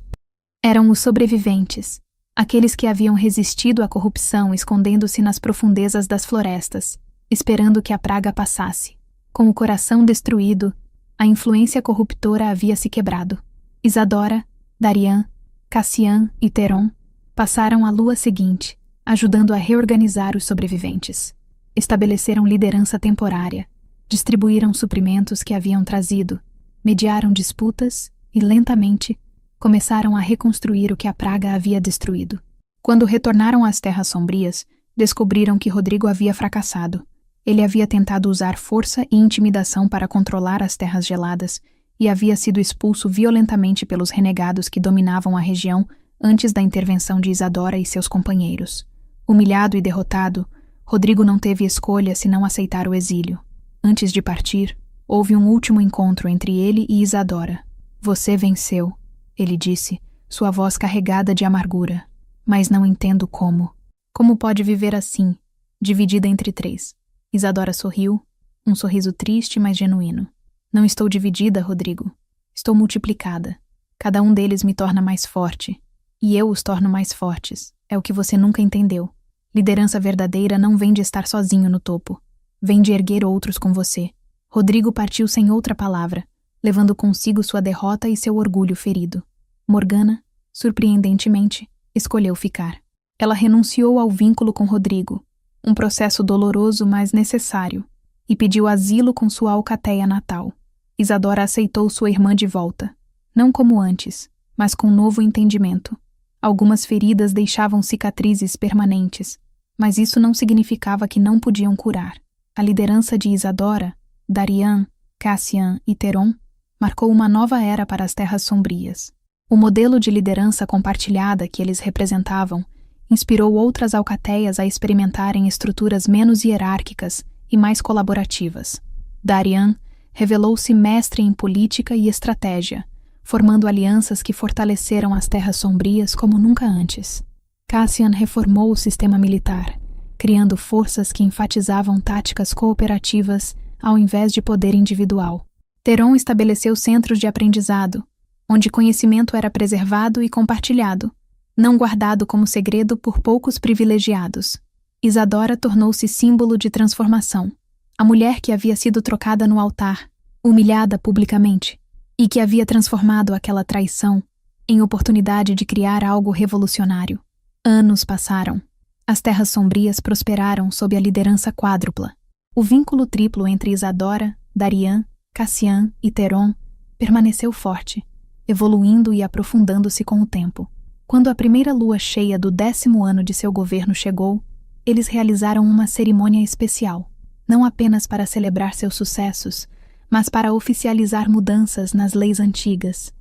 Eram os sobreviventes, aqueles que haviam resistido à corrupção escondendo-se nas profundezas das florestas, esperando que a praga passasse. Com o coração destruído, a influência corruptora havia se quebrado. Isadora, Darian, Cassian e Theron passaram a lua seguinte, ajudando a reorganizar os sobreviventes. Estabeleceram liderança temporária, distribuíram suprimentos que haviam trazido, mediaram disputas e, lentamente, começaram a reconstruir o que a praga havia destruído. Quando retornaram às Terras Sombrias, descobriram que Rodrigo havia fracassado. Ele havia tentado usar força e intimidação para controlar as Terras Geladas e havia sido expulso violentamente pelos renegados que dominavam a região antes da intervenção de Isadora e seus companheiros. Humilhado e derrotado, Rodrigo não teve escolha senão aceitar o exílio. Antes de partir, houve um último encontro entre ele e Isadora. "Você venceu", ele disse, sua voz carregada de amargura. "Mas não entendo como. Como pode viver assim, dividida entre 3? Isadora sorriu, um sorriso triste, mas genuíno. "Não estou dividida, Rodrigo. Estou multiplicada. Cada um deles me torna mais forte. E eu os torno mais fortes. É o que você nunca entendeu. Liderança verdadeira não vem de estar sozinho no topo. Vem de erguer outros com você." Rodrigo partiu sem outra palavra, levando consigo sua derrota e seu orgulho ferido. Morgana, surpreendentemente, escolheu ficar. Ela renunciou ao vínculo com Rodrigo, um processo doloroso, mas necessário, e pediu asilo com sua alcateia natal. Isadora aceitou sua irmã de volta, não como antes, mas com novo entendimento. Algumas feridas deixavam cicatrizes permanentes, mas isso não significava que não podiam curar. A liderança de Isadora, Darian, Cassian e Theron, marcou uma nova era para as Terras Sombrias. O modelo de liderança compartilhada que eles representavam inspirou outras alcateias a experimentarem estruturas menos hierárquicas e mais colaborativas. Darian revelou-se mestre em política e estratégia, formando alianças que fortaleceram as Terras Sombrias como nunca antes. Cassian reformou o sistema militar, criando forças que enfatizavam táticas cooperativas ao invés de poder individual. Theron estabeleceu centros de aprendizado, onde conhecimento era preservado e compartilhado, não guardado como segredo por poucos privilegiados. Isadora tornou-se símbolo de transformação, a mulher que havia sido trocada no altar, humilhada publicamente, e que havia transformado aquela traição em oportunidade de criar algo revolucionário. Anos passaram. As Terras Sombrias prosperaram sob a liderança quádrupla. O vínculo triplo entre Isadora, Darian, Cassian e Theron permaneceu forte, evoluindo e aprofundando-se com o tempo. Quando a primeira lua cheia do 10º ano de seu governo chegou, eles realizaram uma cerimônia especial, não apenas para celebrar seus sucessos, mas para oficializar mudanças nas leis antigas.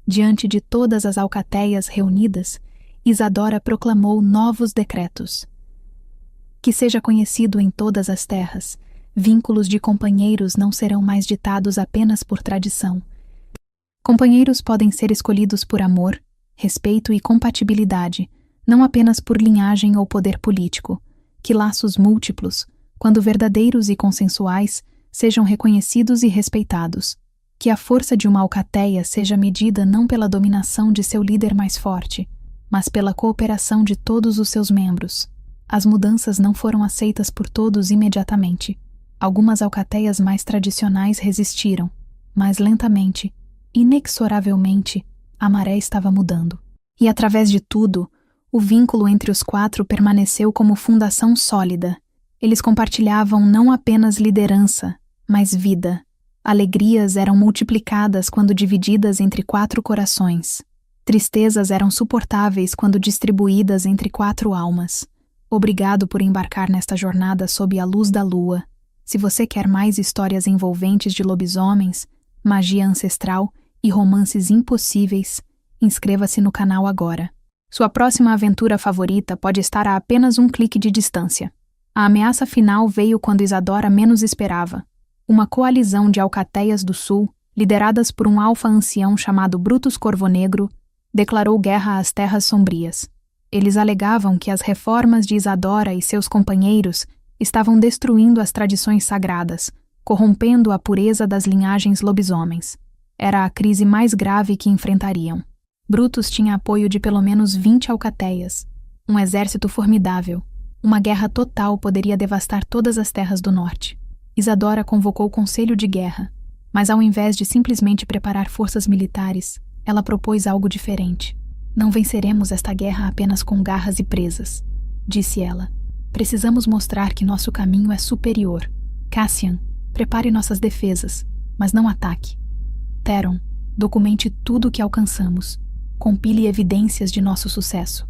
Diante de todas as alcateias reunidas, Isadora proclamou novos decretos. Que seja conhecido em todas as terras, vínculos de companheiros não serão mais ditados apenas por tradição. Companheiros podem ser escolhidos por amor, respeito e compatibilidade, não apenas por linhagem ou poder político. Que laços múltiplos, quando verdadeiros e consensuais, sejam reconhecidos e respeitados. Que a força de uma alcateia seja medida não pela dominação de seu líder mais forte, mas pela cooperação de todos os seus membros. As mudanças não foram aceitas por todos imediatamente. Algumas alcateias mais tradicionais resistiram, mas lentamente, inexoravelmente, a maré estava mudando. E através de tudo, o vínculo entre os 4 permaneceu como fundação sólida. Eles compartilhavam não apenas liderança, mas vida. Alegrias eram multiplicadas quando divididas entre 4 corações. Tristezas eram suportáveis quando distribuídas entre 4 almas. Obrigado por embarcar nesta jornada sob a luz da lua. Se você quer mais histórias envolventes de lobisomens, magia ancestral e romances impossíveis, inscreva-se no canal agora. Sua próxima aventura favorita pode estar a apenas um clique de distância. A ameaça final veio quando Isadora menos esperava. Uma coalizão de alcateias do sul, lideradas por um alfa ancião chamado Brutus Corvo Negro, declarou guerra às Terras Sombrias. Eles alegavam que as reformas de Isadora e seus companheiros estavam destruindo as tradições sagradas, corrompendo a pureza das linhagens lobisomens. Era a crise mais grave que enfrentariam. Brutus tinha apoio de pelo menos 20 alcateias, um exército formidável. Uma guerra total poderia devastar todas as terras do norte. Isadora convocou o conselho de guerra, mas ao invés de simplesmente preparar forças militares, ela propôs algo diferente. Não venceremos esta guerra apenas com garras e presas, disse ela. Precisamos mostrar que nosso caminho é superior. Cassian, prepare nossas defesas, mas não ataque. Theron, documente tudo o que alcançamos. Compile evidências de nosso sucesso.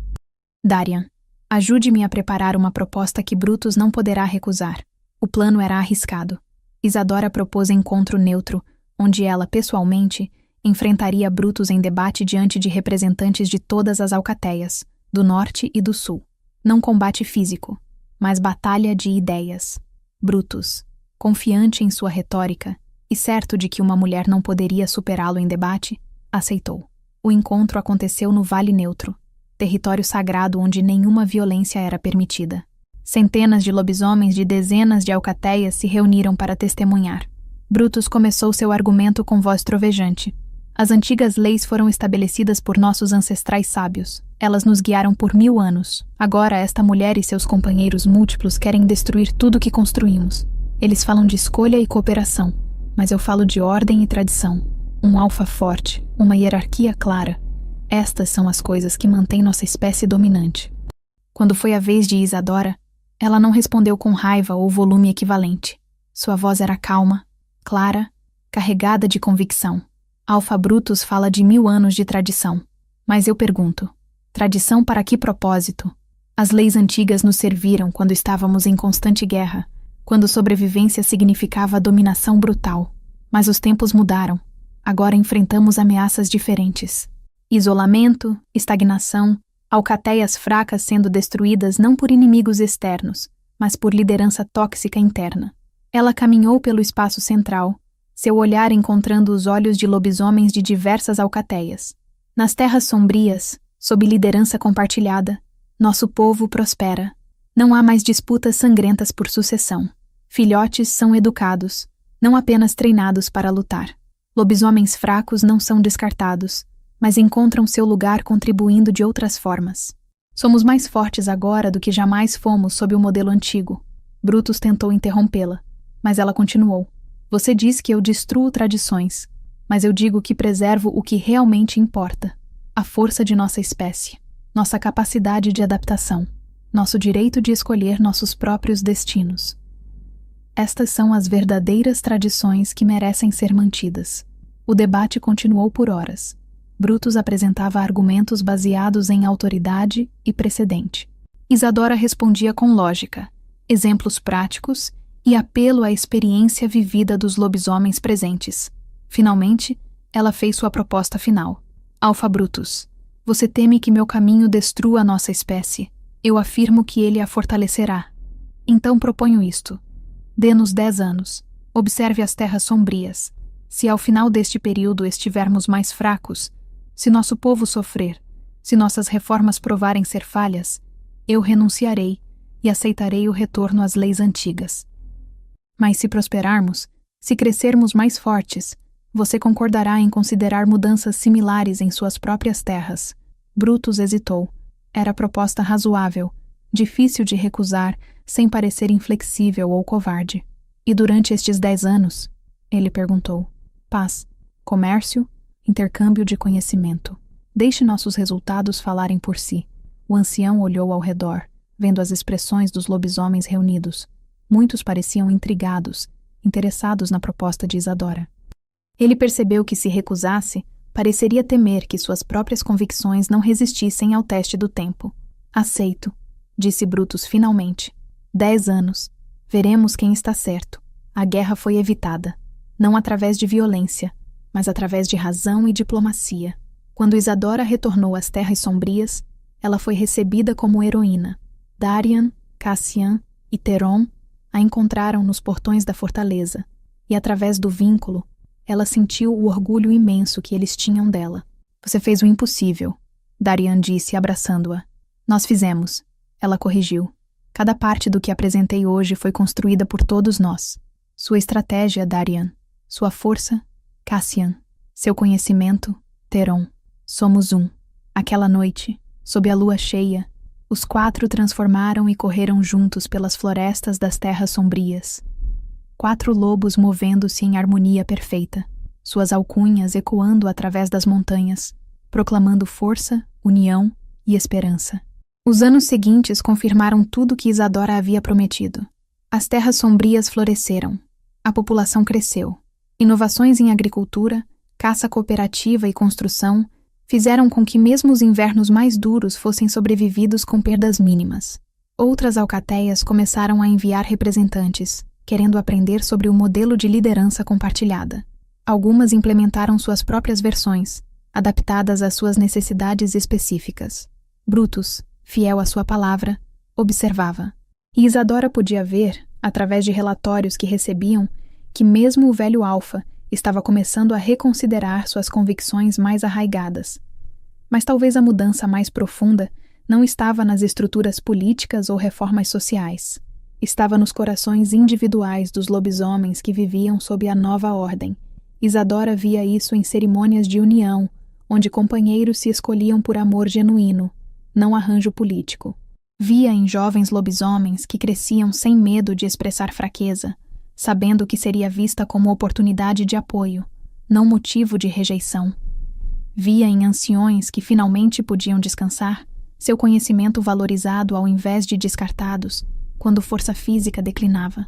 Darian, ajude-me a preparar uma proposta que Brutus não poderá recusar. O plano era arriscado. Isadora propôs encontro neutro, onde ela, pessoalmente, enfrentaria Brutus em debate diante de representantes de todas as alcateias, do norte e do sul. Não combate físico, mas batalha de ideias. Brutus, confiante em sua retórica e certo de que uma mulher não poderia superá-lo em debate, aceitou. O encontro aconteceu no Vale Neutro, território sagrado onde nenhuma violência era permitida. Centenas de lobisomens de dezenas de alcateias se reuniram para testemunhar. Brutus começou seu argumento com voz trovejante. As antigas leis foram estabelecidas por nossos ancestrais sábios. Elas nos guiaram por 1000 anos. Agora esta mulher e seus companheiros múltiplos querem destruir tudo que construímos. Eles falam de escolha e cooperação, mas eu falo de ordem e tradição. Um alfa forte, uma hierarquia clara. Estas são as coisas que mantêm nossa espécie dominante. Quando foi a vez de Isadora, ela não respondeu com raiva ou volume equivalente. Sua voz era calma, clara, carregada de convicção. Alfa Brutus fala de 1000 anos de tradição. Mas eu pergunto, tradição para que propósito? As leis antigas nos serviram quando estávamos em constante guerra, quando sobrevivência significava dominação brutal. Mas os tempos mudaram. Agora enfrentamos ameaças diferentes. Isolamento, estagnação, alcateias fracas sendo destruídas não por inimigos externos, mas por liderança tóxica interna. Ela caminhou pelo espaço central, seu olhar encontrando os olhos de lobisomens de diversas alcateias. Nas terras sombrias, sob liderança compartilhada, nosso povo prospera. Não há mais disputas sangrentas por sucessão. Filhotes são educados, não apenas treinados para lutar. Lobisomens fracos não são descartados, mas encontram seu lugar contribuindo de outras formas. Somos mais fortes agora do que jamais fomos sob o modelo antigo. Brutus tentou interrompê-la, mas ela continuou. Você diz que eu destruo tradições, mas eu digo que preservo o que realmente importa. A força de nossa espécie, nossa capacidade de adaptação, nosso direito de escolher nossos próprios destinos. Estas são as verdadeiras tradições que merecem ser mantidas. O debate continuou por horas. Brutus apresentava argumentos baseados em autoridade e precedente. Isadora respondia com lógica, exemplos práticos e apelo à experiência vivida dos lobisomens presentes. Finalmente, ela fez sua proposta final. Alfa Brutus, você teme que meu caminho destrua a nossa espécie. Eu afirmo que ele a fortalecerá. Então proponho isto. Dê-nos 10 anos. Observe as terras sombrias. Se ao final deste período estivermos mais fracos, se nosso povo sofrer, se nossas reformas provarem ser falhas, eu renunciarei e aceitarei o retorno às leis antigas. Mas se prosperarmos, se crescermos mais fortes, você concordará em considerar mudanças similares em suas próprias terras. Brutus hesitou. Era proposta razoável, difícil de recusar, sem parecer inflexível ou covarde. E durante estes 10 anos? Ele perguntou. Paz, comércio, intercâmbio de conhecimento. Deixe nossos resultados falarem por si. O ancião olhou ao redor, vendo as expressões dos lobisomens reunidos. Muitos pareciam intrigados, interessados na proposta de Isadora. Ele percebeu que se recusasse, pareceria temer que suas próprias convicções não resistissem ao teste do tempo. Aceito, disse Brutus finalmente. 10 anos. Veremos quem está certo. A guerra foi evitada, não através de violência, mas através de razão e diplomacia. Quando Isadora retornou às terras sombrias, ela foi recebida como heroína. Darian, Cassian e Teron a encontraram nos portões da fortaleza, e através do vínculo, ela sentiu o orgulho imenso que eles tinham dela. Você fez o impossível, Darian disse, abraçando-a. Nós fizemos, ela corrigiu. Cada parte do que apresentei hoje foi construída por todos nós. Sua estratégia, Darian. Sua força, Cassian. Seu conhecimento, Teron. Somos um. Aquela noite, sob a lua cheia, os 4 transformaram e correram juntos pelas florestas das terras sombrias. 4 lobos movendo-se em harmonia perfeita, suas alcunhas ecoando através das montanhas, proclamando força, união e esperança. Os anos seguintes confirmaram tudo que Isadora havia prometido. As terras sombrias floresceram. A população cresceu. Inovações em agricultura, caça cooperativa e construção fizeram com que mesmo os invernos mais duros fossem sobrevividos com perdas mínimas. Outras alcateias começaram a enviar representantes, querendo aprender sobre o modelo de liderança compartilhada. Algumas implementaram suas próprias versões, adaptadas às suas necessidades específicas. Brutus, fiel à sua palavra, observava. E Isadora podia ver, através de relatórios que recebiam, que mesmo o velho Alfa estava começando a reconsiderar suas convicções mais arraigadas. Mas talvez a mudança mais profunda não estava nas estruturas políticas ou reformas sociais. Estava nos corações individuais dos lobisomens que viviam sob a nova ordem. Isadora via isso em cerimônias de união, onde companheiros se escolhiam por amor genuíno, não arranjo político. Via em jovens lobisomens que cresciam sem medo de expressar fraqueza, sabendo que seria vista como oportunidade de apoio, não motivo de rejeição. Via em anciões que finalmente podiam descansar, seu conhecimento valorizado ao invés de descartados, quando força física declinava.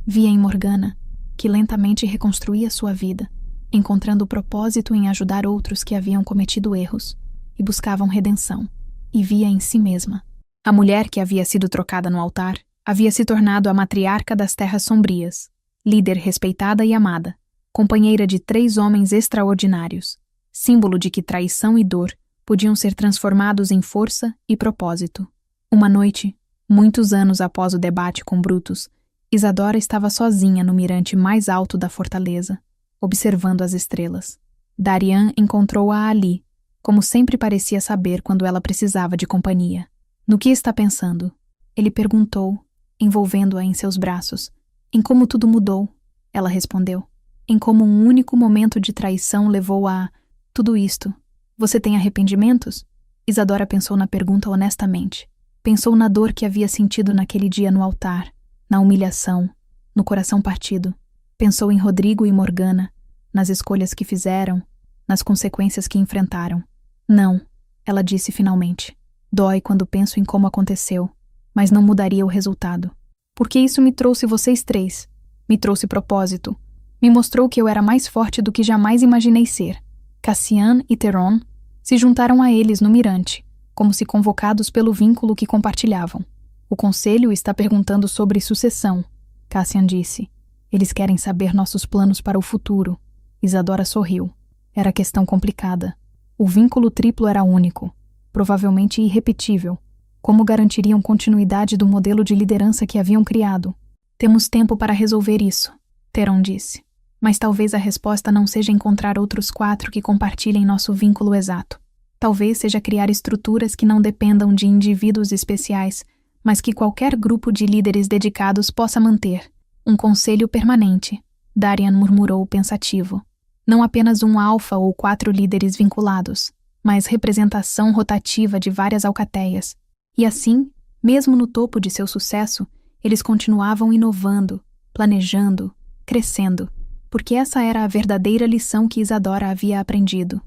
Via em Morgana, que lentamente reconstruía sua vida, encontrando propósito em ajudar outros que haviam cometido erros e buscavam redenção, e via em si mesma. A mulher que havia sido trocada no altar havia se tornado a matriarca das terras sombrias, líder respeitada e amada, companheira de 3 homens extraordinários, símbolo de que traição e dor podiam ser transformados em força e propósito. Uma noite, muitos anos após o debate com Brutus, Isadora estava sozinha no mirante mais alto da fortaleza, observando as estrelas. Darian encontrou-a ali, como sempre parecia saber quando ela precisava de companhia. No que está pensando? Ele perguntou, envolvendo-a em seus braços. Em como tudo mudou, ela respondeu. Em como um único momento de traição levou a tudo isto. Você tem arrependimentos? Isadora pensou na pergunta honestamente. Pensou na dor que havia sentido naquele dia no altar, na humilhação, no coração partido. Pensou em Rodrigo e Morgana, nas escolhas que fizeram, nas consequências que enfrentaram. Não, ela disse finalmente. Dói quando penso em como aconteceu, mas não mudaria o resultado. Porque isso me trouxe vocês 3. Me trouxe propósito. Me mostrou que eu era mais forte do que jamais imaginei ser. Cassian e Theron se juntaram a eles no mirante, como se convocados pelo vínculo que compartilhavam. O conselho está perguntando sobre sucessão, Cassian disse. Eles querem saber nossos planos para o futuro. Isadora sorriu. Era questão complicada. O vínculo triplo era único, provavelmente irrepetível. Como garantiriam continuidade do modelo de liderança que haviam criado? Temos tempo para resolver isso, Theron disse. Mas talvez a resposta não seja encontrar outros 4 que compartilhem nosso vínculo exato. Talvez seja criar estruturas que não dependam de indivíduos especiais, mas que qualquer grupo de líderes dedicados possa manter. Um conselho permanente, Darian murmurou pensativo. Não apenas um alfa ou 4 líderes vinculados, mas representação rotativa de várias alcateias. E assim, mesmo no topo de seu sucesso, eles continuavam inovando, planejando, crescendo, porque essa era a verdadeira lição que Isadora havia aprendido.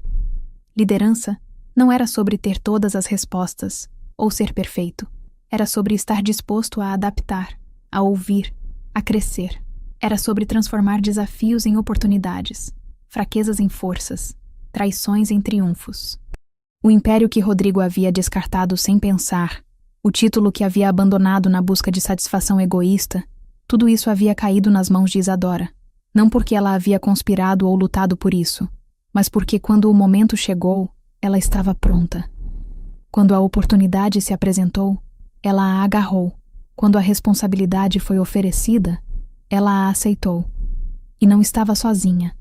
Liderança não era sobre ter todas as respostas, ou ser perfeito. Era sobre estar disposto a adaptar, a ouvir, a crescer. Era sobre transformar desafios em oportunidades, fraquezas em forças, traições em triunfos. O império que Rodrigo havia descartado sem pensar, o título que havia abandonado na busca de satisfação egoísta, tudo isso havia caído nas mãos de Isadora. Não porque ela havia conspirado ou lutado por isso, mas porque quando o momento chegou, ela estava pronta. Quando a oportunidade se apresentou, ela a agarrou. Quando a responsabilidade foi oferecida, ela a aceitou. E não estava sozinha.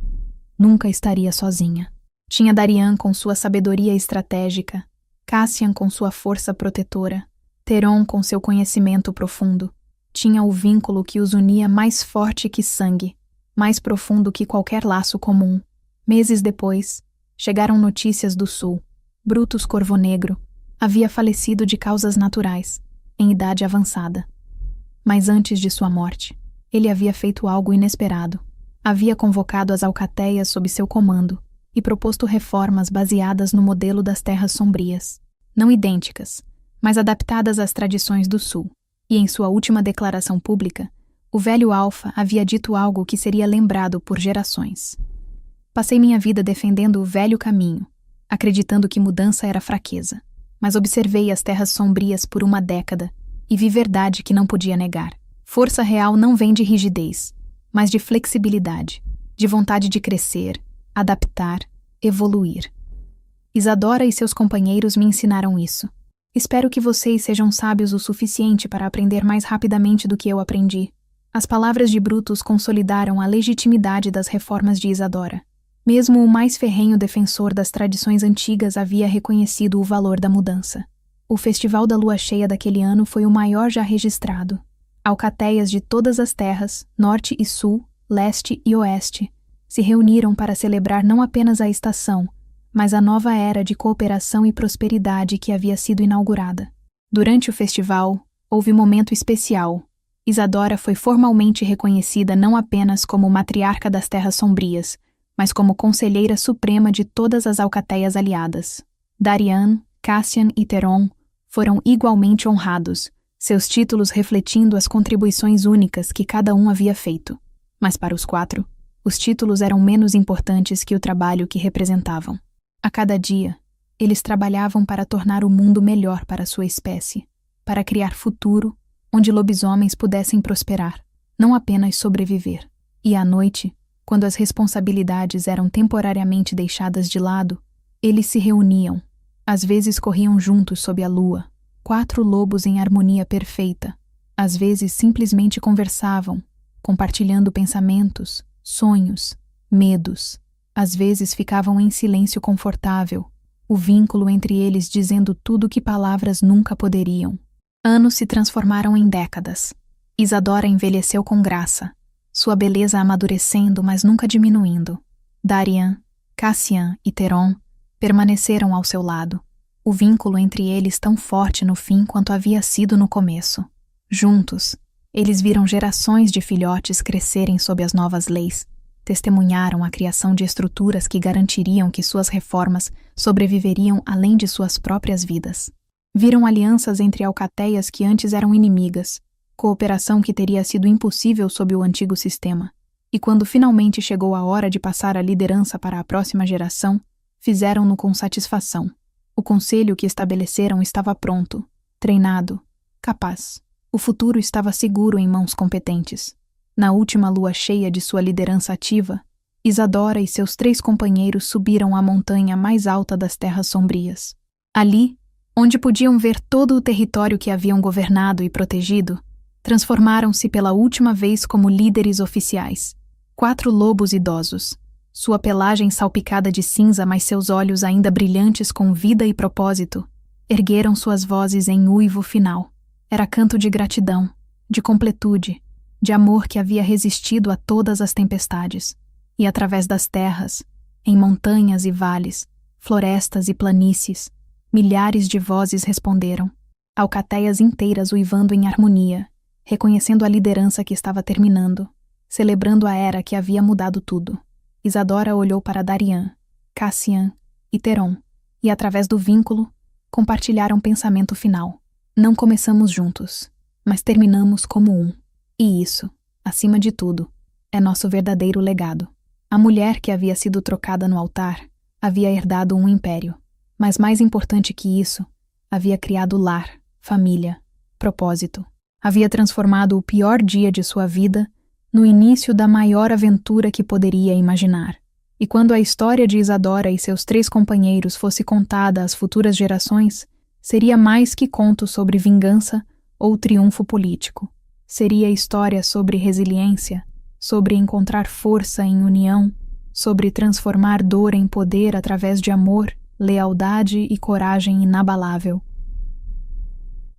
Nunca estaria sozinha. Tinha Darian com sua sabedoria estratégica, Cassian com sua força protetora, Theron com seu conhecimento profundo. Tinha o vínculo que os unia mais forte que sangue, mais profundo que qualquer laço comum. Meses depois, chegaram notícias do sul. Brutus Corvo Negro havia falecido de causas naturais, em idade avançada. Mas antes de sua morte, ele havia feito algo inesperado. Havia convocado as alcateias sob seu comando e proposto reformas baseadas no modelo das Terras Sombrias. Não idênticas, mas adaptadas às tradições do sul. E em sua última declaração pública, o velho Alfa havia dito algo que seria lembrado por gerações. Passei minha vida defendendo o velho caminho, acreditando que mudança era fraqueza. Mas observei as Terras Sombrias por uma década e vi verdade que não podia negar. Força real não vem de rigidez, mas de flexibilidade, de vontade de crescer, adaptar, evoluir. Isadora e seus companheiros me ensinaram isso. Espero que vocês sejam sábios o suficiente para aprender mais rapidamente do que eu aprendi. As palavras de Brutus consolidaram a legitimidade das reformas de Isadora. Mesmo o mais ferrenho defensor das tradições antigas havia reconhecido o valor da mudança. O Festival da Lua Cheia daquele ano foi o maior já registrado. Alcateias de todas as terras, norte e sul, leste e oeste, se reuniram para celebrar não apenas a estação, mas a nova era de cooperação e prosperidade que havia sido inaugurada. Durante o festival, houve momento especial. Isadora foi formalmente reconhecida não apenas como matriarca das Terras Sombrias, mas como conselheira suprema de todas as alcateias aliadas. Darian, Cassian e Theron foram igualmente honrados, seus títulos refletindo as contribuições únicas que cada um havia feito. Mas para os 4, os títulos eram menos importantes que o trabalho que representavam. A cada dia, eles trabalhavam para tornar o mundo melhor para sua espécie, para criar futuro onde lobisomens pudessem prosperar, não apenas sobreviver. E à noite, quando as responsabilidades eram temporariamente deixadas de lado, eles se reuniam. Às vezes corriam juntos sob a lua, 4 lobos em harmonia perfeita. Às vezes simplesmente conversavam, compartilhando pensamentos, sonhos, medos. Às vezes ficavam em silêncio confortável, o vínculo entre eles dizendo tudo que palavras nunca poderiam. Anos se transformaram em décadas. Isadora envelheceu com graça, sua beleza amadurecendo, mas nunca diminuindo. Darian, Cassian e Theron permaneceram ao seu lado, o vínculo entre eles tão forte no fim quanto havia sido no começo. Juntos, eles viram gerações de filhotes crescerem sob as novas leis, testemunharam a criação de estruturas que garantiriam que suas reformas sobreviveriam além de suas próprias vidas. Viram alianças entre alcateias que antes eram inimigas, cooperação que teria sido impossível sob o antigo sistema. E quando finalmente chegou a hora de passar a liderança para a próxima geração, fizeram-no com satisfação. O conselho que estabeleceram estava pronto, treinado, capaz. O futuro estava seguro em mãos competentes. Na última lua cheia de sua liderança ativa, Isadora e seus 3 companheiros subiram a montanha mais alta das Terras Sombrias. Ali, onde podiam ver todo o território que haviam governado e protegido, transformaram-se pela última vez como líderes oficiais. 4 lobos idosos, sua pelagem salpicada de cinza, mas seus olhos ainda brilhantes com vida e propósito, ergueram suas vozes em uivo final. Era canto de gratidão, de completude, de amor que havia resistido a todas as tempestades. E através das terras, em montanhas e vales, florestas e planícies, milhares de vozes responderam, alcateias inteiras uivando em harmonia, reconhecendo a liderança que estava terminando, celebrando a era que havia mudado tudo. Isadora olhou para Darian, Cassian e Theron, e através do vínculo, compartilharam pensamento final. Não começamos juntos, mas terminamos como um. E isso, acima de tudo, é nosso verdadeiro legado. A mulher que havia sido trocada no altar havia herdado um império, mas mais importante que isso, havia criado lar, família, propósito. Havia transformado o pior dia de sua vida no início da maior aventura que poderia imaginar. E quando a história de Isadora e seus 3 companheiros fosse contada às futuras gerações, seria mais que conto sobre vingança ou triunfo político. Seria história sobre resiliência, sobre encontrar força em união, sobre transformar dor em poder através de amor, lealdade e coragem inabalável.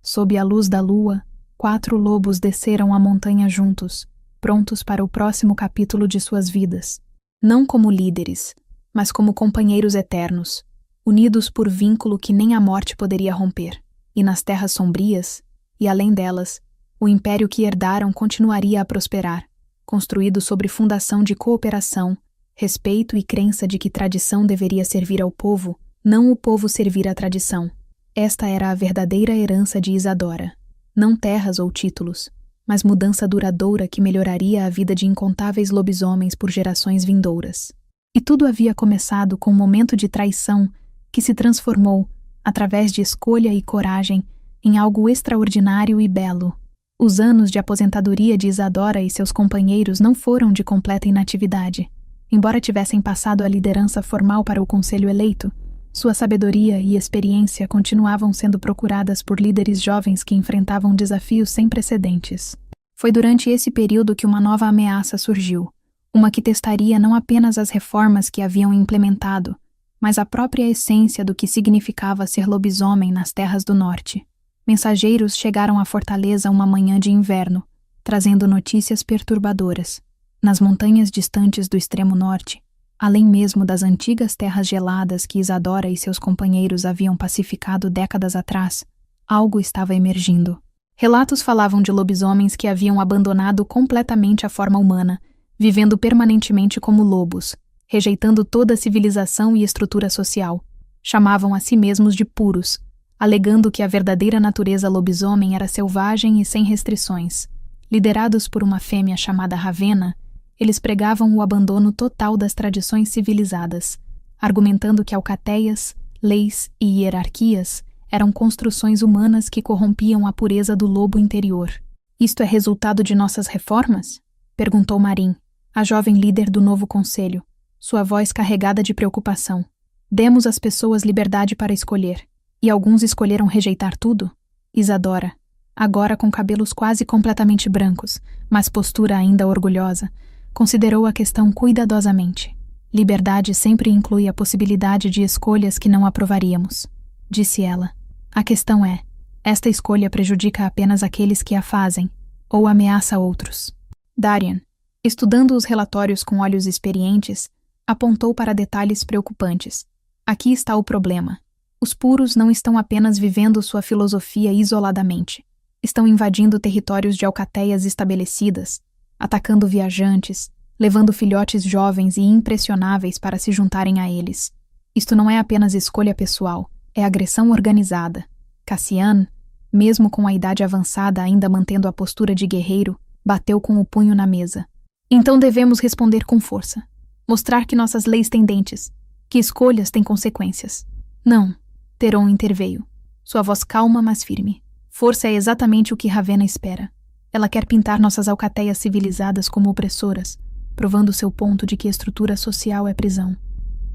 Sob a luz da lua, 4 lobos desceram a montanha juntos, prontos para o próximo capítulo de suas vidas. Não como líderes, mas como companheiros eternos, unidos por vínculo que nem a morte poderia romper. E nas terras sombrias, e além delas, o império que herdaram continuaria a prosperar, construído sobre fundação de cooperação, respeito e crença de que tradição deveria servir ao povo, não o povo servir à tradição. Esta era a verdadeira herança de Isadora. Não terras ou títulos, mas mudança duradoura que melhoraria a vida de incontáveis lobisomens por gerações vindouras. E tudo havia começado com um momento de traição que se transformou, através de escolha e coragem, em algo extraordinário e belo. Os anos de aposentadoria de Isadora e seus companheiros não foram de completa inatividade. Embora tivessem passado a liderança formal para o conselho eleito, sua sabedoria e experiência continuavam sendo procuradas por líderes jovens que enfrentavam desafios sem precedentes. Foi durante esse período que uma nova ameaça surgiu, uma que testaria não apenas as reformas que haviam implementado, mas a própria essência do que significava ser lobisomem nas terras do norte. Mensageiros chegaram à fortaleza uma manhã de inverno, trazendo notícias perturbadoras. Nas montanhas distantes do extremo norte, além mesmo das antigas terras geladas que Isadora e seus companheiros haviam pacificado décadas atrás, algo estava emergindo. Relatos falavam de lobisomens que haviam abandonado completamente a forma humana, vivendo permanentemente como lobos, rejeitando toda a civilização e estrutura social. Chamavam a si mesmos de puros, alegando que a verdadeira natureza lobisomem era selvagem e sem restrições. Liderados por uma fêmea chamada Ravenna, eles pregavam o abandono total das tradições civilizadas, argumentando que alcateias, leis e hierarquias eram construções humanas que corrompiam a pureza do lobo interior. "Isto é resultado de nossas reformas?" perguntou Marin, a jovem líder do novo conselho, sua voz carregada de preocupação. Demos às pessoas liberdade para escolher, e alguns escolheram rejeitar tudo? Isadora, agora com cabelos quase completamente brancos, mas postura ainda orgulhosa, considerou a questão cuidadosamente. Liberdade sempre inclui a possibilidade de escolhas que não aprovaríamos, disse ela. A questão é, esta escolha prejudica apenas aqueles que a fazem, ou ameaça outros. Darian, estudando os relatórios com olhos experientes, apontou para detalhes preocupantes. Aqui está o problema. Os puros não estão apenas vivendo sua filosofia isoladamente. Estão invadindo territórios de alcateias estabelecidas, atacando viajantes, levando filhotes jovens e impressionáveis para se juntarem a eles. Isto não é apenas escolha pessoal, é agressão organizada. Cassian, mesmo com a idade avançada ainda mantendo a postura de guerreiro, bateu com o punho na mesa. Então devemos responder com força. Mostrar que nossas leis têm dentes, que escolhas têm consequências. Não, Theron interveio. Sua voz calma, mas firme. Força é exatamente o que Ravenna espera. Ela quer pintar nossas alcateias civilizadas como opressoras, provando seu ponto de que a estrutura social é prisão.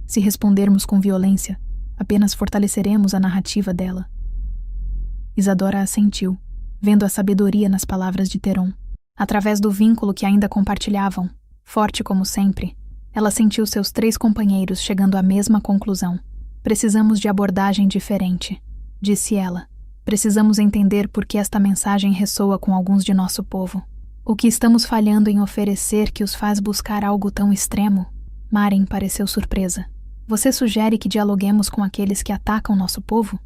Se respondermos com violência, apenas fortaleceremos a narrativa dela. Isadora assentiu, vendo a sabedoria nas palavras de Theron. Através do vínculo que ainda compartilhavam, forte como sempre, ela sentiu seus 3 companheiros chegando à mesma conclusão. Precisamos de abordagem diferente, disse ela. Precisamos entender por que esta mensagem ressoa com alguns de nosso povo. O que estamos falhando em oferecer que os faz buscar algo tão extremo? Maren pareceu surpresa. Você sugere que dialoguemos com aqueles que atacam nosso povo?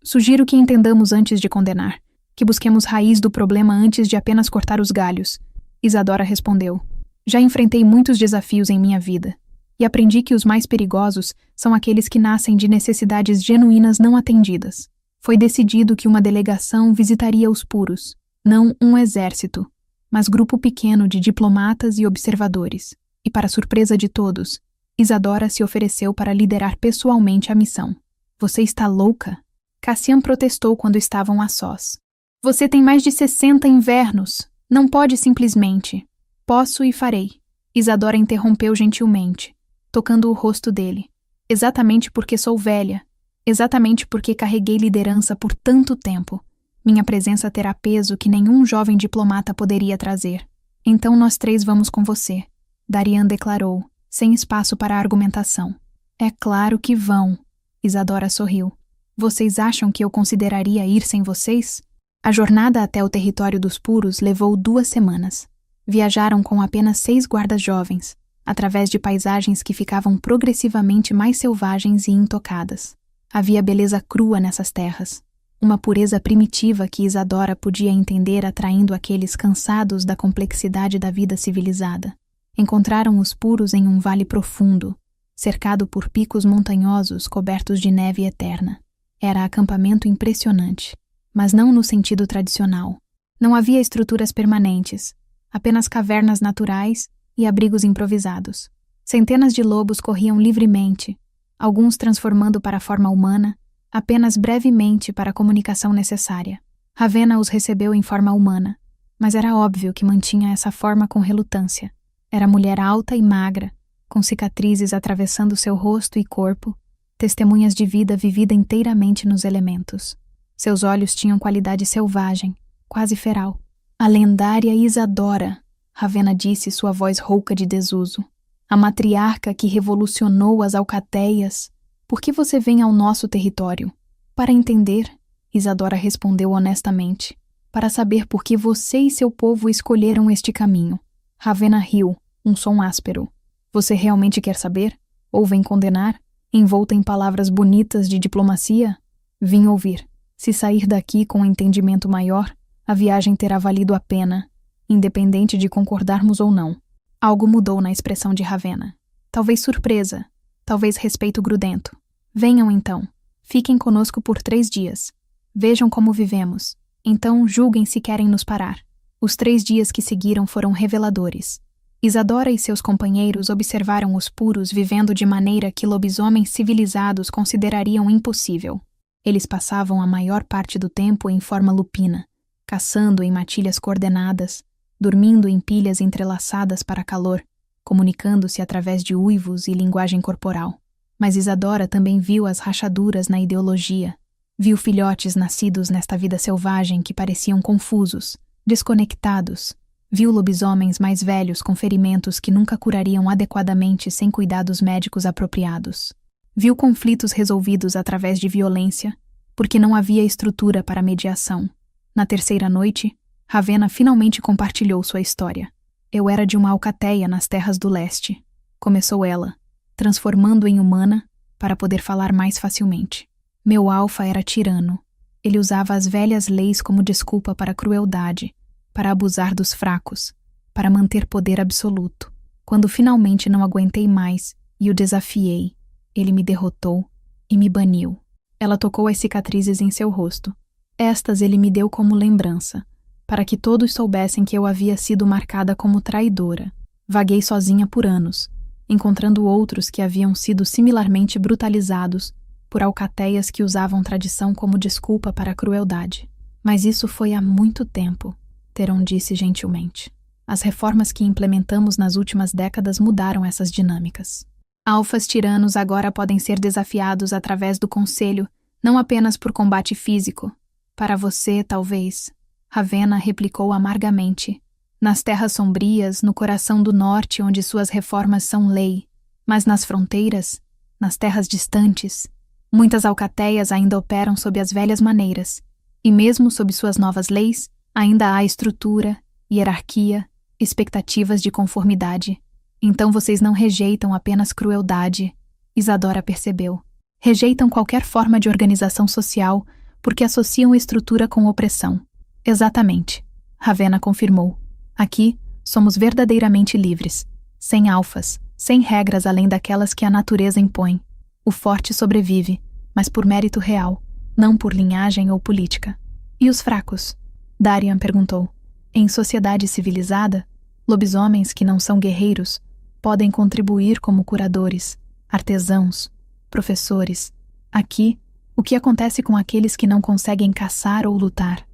Sugiro que entendamos antes de condenar, que busquemos raiz do problema antes de apenas cortar os galhos. Isadora respondeu. Já enfrentei muitos desafios em minha vida, e aprendi que os mais perigosos são aqueles que nascem de necessidades genuínas não atendidas. Foi decidido que uma delegação visitaria os puros, não um exército, mas grupo pequeno de diplomatas e observadores. E para surpresa de todos, Isadora se ofereceu para liderar pessoalmente a missão. Você está louca? Cassian protestou quando estavam a sós. Você tem mais de 60 invernos. Não pode simplesmente. Posso e farei. Isadora interrompeu gentilmente, tocando o rosto dele. Exatamente porque sou velha. Exatamente porque carreguei liderança por tanto tempo. Minha presença terá peso que nenhum jovem diplomata poderia trazer. Então nós 3 vamos com você, Darian declarou, sem espaço para argumentação. É claro que vão. Isadora sorriu. Vocês acham que eu consideraria ir sem vocês? A jornada até o território dos puros levou 2 semanas. Viajaram com apenas 6 guardas jovens, através de paisagens que ficavam progressivamente mais selvagens e intocadas. Havia beleza crua nessas terras, uma pureza primitiva que Isadora podia entender atraindo aqueles cansados da complexidade da vida civilizada. Encontraram os puros em um vale profundo, cercado por picos montanhosos cobertos de neve eterna. Era acampamento impressionante, mas não no sentido tradicional. Não havia estruturas permanentes, apenas cavernas naturais e abrigos improvisados. Centenas de lobos corriam livremente, alguns transformando para a forma humana, apenas brevemente para a comunicação necessária. Ravenna os recebeu em forma humana, mas era óbvio que mantinha essa forma com relutância. Era mulher alta e magra, com cicatrizes atravessando seu rosto e corpo, testemunhas de vida vivida inteiramente nos elementos. Seus olhos tinham qualidade selvagem, quase feral. A lendária Isadora, Ravenna disse, sua voz rouca de desuso. A matriarca que revolucionou as alcateias. Por que você vem ao nosso território? Para entender, Isadora respondeu honestamente. Para saber por que você e seu povo escolheram este caminho. Ravenna riu, um som áspero. Você realmente quer saber? Ou vem condenar? Envolta em palavras bonitas de diplomacia? Vim ouvir. Se sair daqui com um entendimento maior, a viagem terá valido a pena, independente de concordarmos ou não. Algo mudou na expressão de Ravenna. Talvez surpresa, talvez respeito grudento. Venham então. Fiquem conosco por 3 dias. Vejam como vivemos. Então julguem se querem nos parar. Os 3 dias que seguiram foram reveladores. Isadora e seus companheiros observaram os puros vivendo de maneira que lobisomens civilizados considerariam impossível. Eles passavam a maior parte do tempo em forma lupina, caçando em matilhas coordenadas, dormindo em pilhas entrelaçadas para calor, comunicando-se através de uivos e linguagem corporal. Mas Isadora também viu as rachaduras na ideologia. Viu filhotes nascidos nesta vida selvagem que pareciam confusos, desconectados. Viu lobisomens mais velhos com ferimentos que nunca curariam adequadamente sem cuidados médicos apropriados. Viu conflitos resolvidos através de violência, porque não havia estrutura para mediação. Na terceira noite, Ravenna finalmente compartilhou sua história. Eu era de uma alcateia nas terras do leste, começou ela, transformando em humana para poder falar mais facilmente. Meu alfa era tirano. Ele usava as velhas leis como desculpa para a crueldade, para abusar dos fracos, para manter poder absoluto. Quando finalmente não aguentei mais e o desafiei, ele me derrotou e me baniu. Ela tocou as cicatrizes em seu rosto. Estas ele me deu como lembrança, para que todos soubessem que eu havia sido marcada como traidora. Vaguei sozinha por anos, encontrando outros que haviam sido similarmente brutalizados por alcateias que usavam tradição como desculpa para a crueldade. Mas isso foi há muito tempo, Theron disse gentilmente. As reformas que implementamos nas últimas décadas mudaram essas dinâmicas. Alfas tiranos agora podem ser desafiados através do conselho, não apenas por combate físico. Para você, talvez, Ravenna replicou amargamente. Nas terras sombrias, no coração do norte, onde suas reformas são lei, mas nas fronteiras, nas terras distantes, muitas alcateias ainda operam sob as velhas maneiras, e mesmo sob suas novas leis, ainda há estrutura, hierarquia, expectativas de conformidade. Então vocês não rejeitam apenas crueldade, Isadora percebeu. Rejeitam qualquer forma de organização social porque associam estrutura com opressão. Exatamente, Ravenna confirmou. Aqui, somos verdadeiramente livres, sem alfas, sem regras além daquelas que a natureza impõe. O forte sobrevive, mas por mérito real, não por linhagem ou política. E os fracos? Darian perguntou. Em sociedade civilizada, lobisomens que não são guerreiros podem contribuir como curadores, artesãos, professores. Aqui, o que acontece com aqueles que não conseguem caçar ou lutar?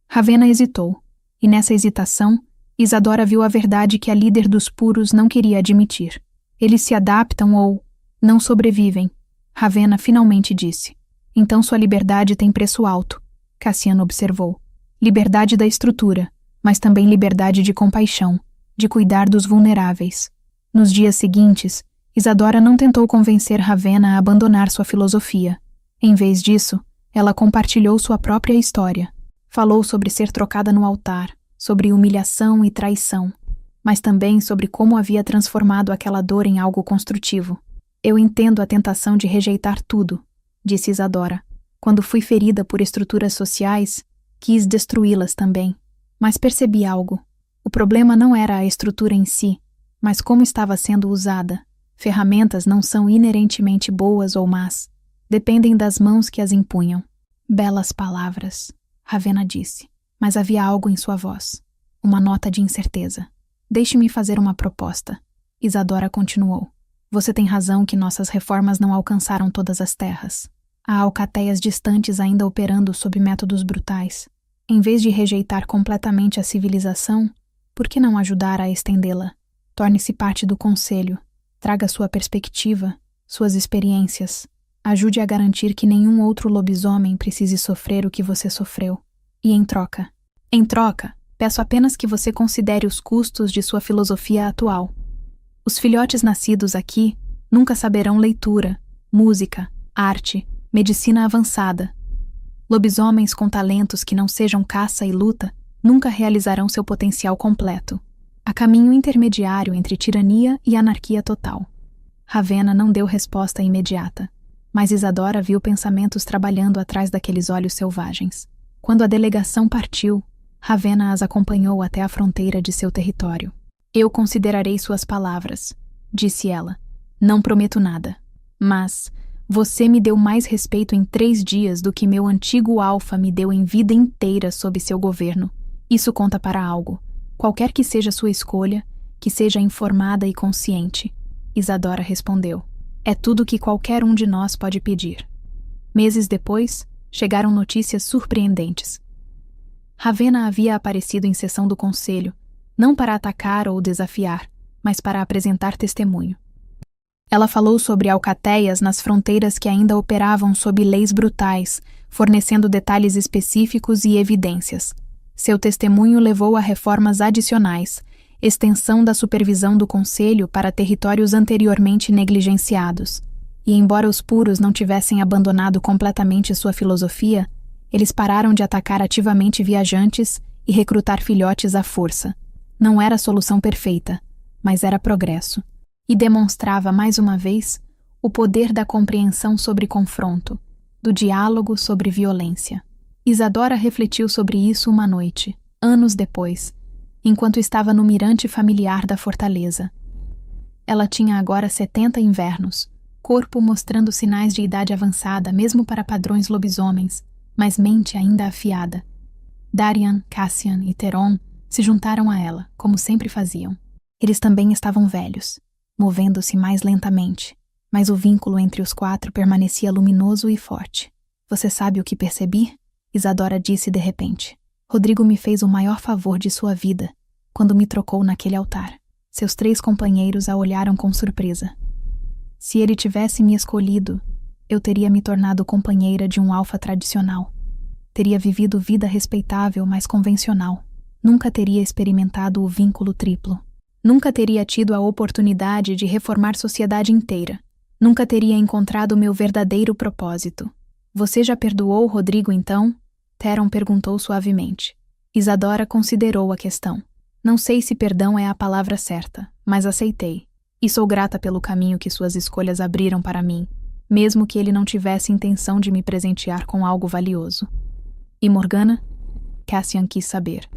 Ravenna hesitou, e nessa hesitação, Isadora viu a verdade que a líder dos puros não queria admitir. Eles se adaptam ou não sobrevivem, Ravenna finalmente disse. Então sua liberdade tem preço alto, Cassiano observou. Liberdade da estrutura, mas também liberdade de compaixão, de cuidar dos vulneráveis. Nos dias seguintes, Isadora não tentou convencer Ravenna a abandonar sua filosofia. Em vez disso, ela compartilhou sua própria história. Falou sobre ser trocada no altar, sobre humilhação e traição, mas também sobre como havia transformado aquela dor em algo construtivo. Eu entendo a tentação de rejeitar tudo, disse Isadora. Quando fui ferida por estruturas sociais, quis destruí-las também. Mas percebi algo. O problema não era a estrutura em si, mas como estava sendo usada. Ferramentas não são inerentemente boas ou más. Dependem das mãos que as empunham. Belas palavras, Ravenna disse, mas havia algo em sua voz. Uma nota de incerteza. Deixe-me fazer uma proposta. Isadora continuou. Você tem razão que nossas reformas não alcançaram todas as terras. Há alcateias distantes ainda operando sob métodos brutais. Em vez de rejeitar completamente a civilização, por que não ajudar a estendê-la? Torne-se parte do conselho. Traga sua perspectiva, suas experiências. Ajude a garantir que nenhum outro lobisomem precise sofrer o que você sofreu. E em troca, peço apenas que você considere os custos de sua filosofia atual. Os filhotes nascidos aqui nunca saberão leitura, música, arte, medicina avançada. Lobisomens com talentos que não sejam caça e luta nunca realizarão seu potencial completo. Há caminho intermediário entre tirania e anarquia total. Ravenna não deu resposta imediata, mas Isadora viu pensamentos trabalhando atrás daqueles olhos selvagens. Quando a delegação partiu, Ravenna as acompanhou até a fronteira de seu território. Eu considerarei suas palavras, disse ela. Não prometo nada. Mas você me deu mais respeito em 3 dias do que meu antigo alfa me deu em vida inteira sob seu governo. Isso conta para algo. Qualquer que seja sua escolha, que seja informada e consciente. Isadora respondeu. É tudo que qualquer um de nós pode pedir. Meses depois, chegaram notícias surpreendentes. Ravenna havia aparecido em sessão do conselho, não para atacar ou desafiar, mas para apresentar testemunho. Ela falou sobre alcateias nas fronteiras que ainda operavam sob leis brutais, fornecendo detalhes específicos e evidências. Seu testemunho levou a reformas adicionais, extensão da supervisão do Conselho para territórios anteriormente negligenciados. E embora os puros não tivessem abandonado completamente sua filosofia, eles pararam de atacar ativamente viajantes e recrutar filhotes à força. Não era a solução perfeita, mas era progresso. E demonstrava, mais uma vez, o poder da compreensão sobre confronto, do diálogo sobre violência. Isadora refletiu sobre isso uma noite, anos depois, enquanto estava no mirante familiar da fortaleza. Ela tinha agora 70 invernos, corpo mostrando sinais de idade avançada mesmo para padrões lobisomens, mas mente ainda afiada. Darian, Cassian e Theron se juntaram a ela, como sempre faziam. Eles também estavam velhos, movendo-se mais lentamente, mas o vínculo entre os quatro permanecia luminoso e forte. Você sabe o que percebi? Isadora disse de repente. Rodrigo me fez o maior favor de sua vida, quando me trocou naquele altar. Seus 3 companheiros a olharam com surpresa. Se ele tivesse me escolhido, eu teria me tornado companheira de um alfa tradicional. Teria vivido vida respeitável, mas convencional. Nunca teria experimentado o vínculo triplo. Nunca teria tido a oportunidade de reformar sociedade inteira. Nunca teria encontrado meu verdadeiro propósito. Você já perdoou Rodrigo, então? Theron perguntou suavemente. Isadora considerou a questão. Não sei se perdão é a palavra certa, mas aceitei. E sou grata pelo caminho que suas escolhas abriram para mim, mesmo que ele não tivesse intenção de me presentear com algo valioso. E Morgana? Cassian quis saber.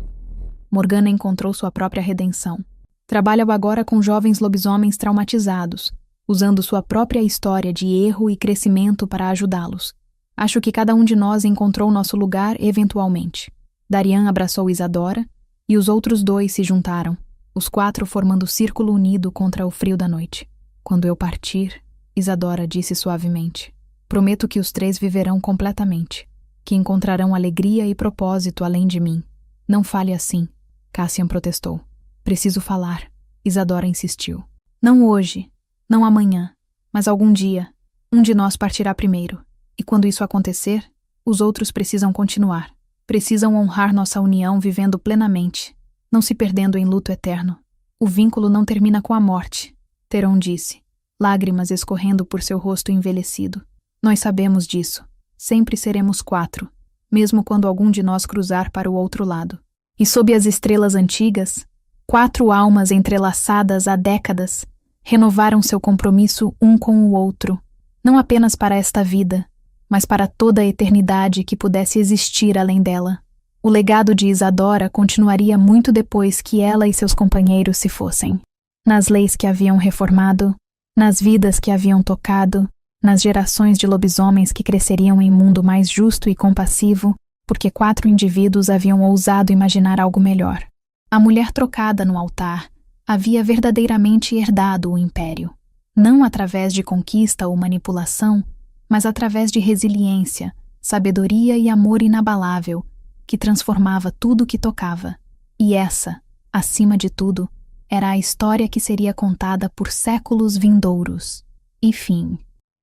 Morgana encontrou sua própria redenção. Trabalha agora com jovens lobisomens traumatizados, usando sua própria história de erro e crescimento para ajudá-los. Acho que cada um de nós encontrou nosso lugar eventualmente. Darian abraçou Isadora e os outros 2 se juntaram, os 4 formando círculo unido contra o frio da noite. Quando eu partir, Isadora disse suavemente, prometo que os 3 viverão completamente, que encontrarão alegria e propósito além de mim. Não fale assim, Cassian protestou. Preciso falar, Isadora insistiu. Não hoje, não amanhã, mas algum dia, um de nós partirá primeiro. E quando isso acontecer, os outros precisam continuar. Precisam honrar nossa união vivendo plenamente, não se perdendo em luto eterno. O vínculo não termina com a morte, Theron disse, lágrimas escorrendo por seu rosto envelhecido. Nós sabemos disso. Sempre seremos 4, mesmo quando algum de nós cruzar para o outro lado. E sob as estrelas antigas, 4 almas entrelaçadas há décadas renovaram seu compromisso um com o outro, não apenas para esta vida, mas para toda a eternidade que pudesse existir além dela. O legado de Isadora continuaria muito depois que ela e seus companheiros se fossem. Nas leis que haviam reformado, nas vidas que haviam tocado, nas gerações de lobisomens que cresceriam em mundo mais justo e compassivo, porque 4 indivíduos haviam ousado imaginar algo melhor. A mulher trocada no altar havia verdadeiramente herdado o império, não através de conquista ou manipulação, mas através de resiliência, sabedoria e amor inabalável, que transformava tudo o que tocava. E essa, acima de tudo, era a história que seria contada por séculos vindouros. E fim.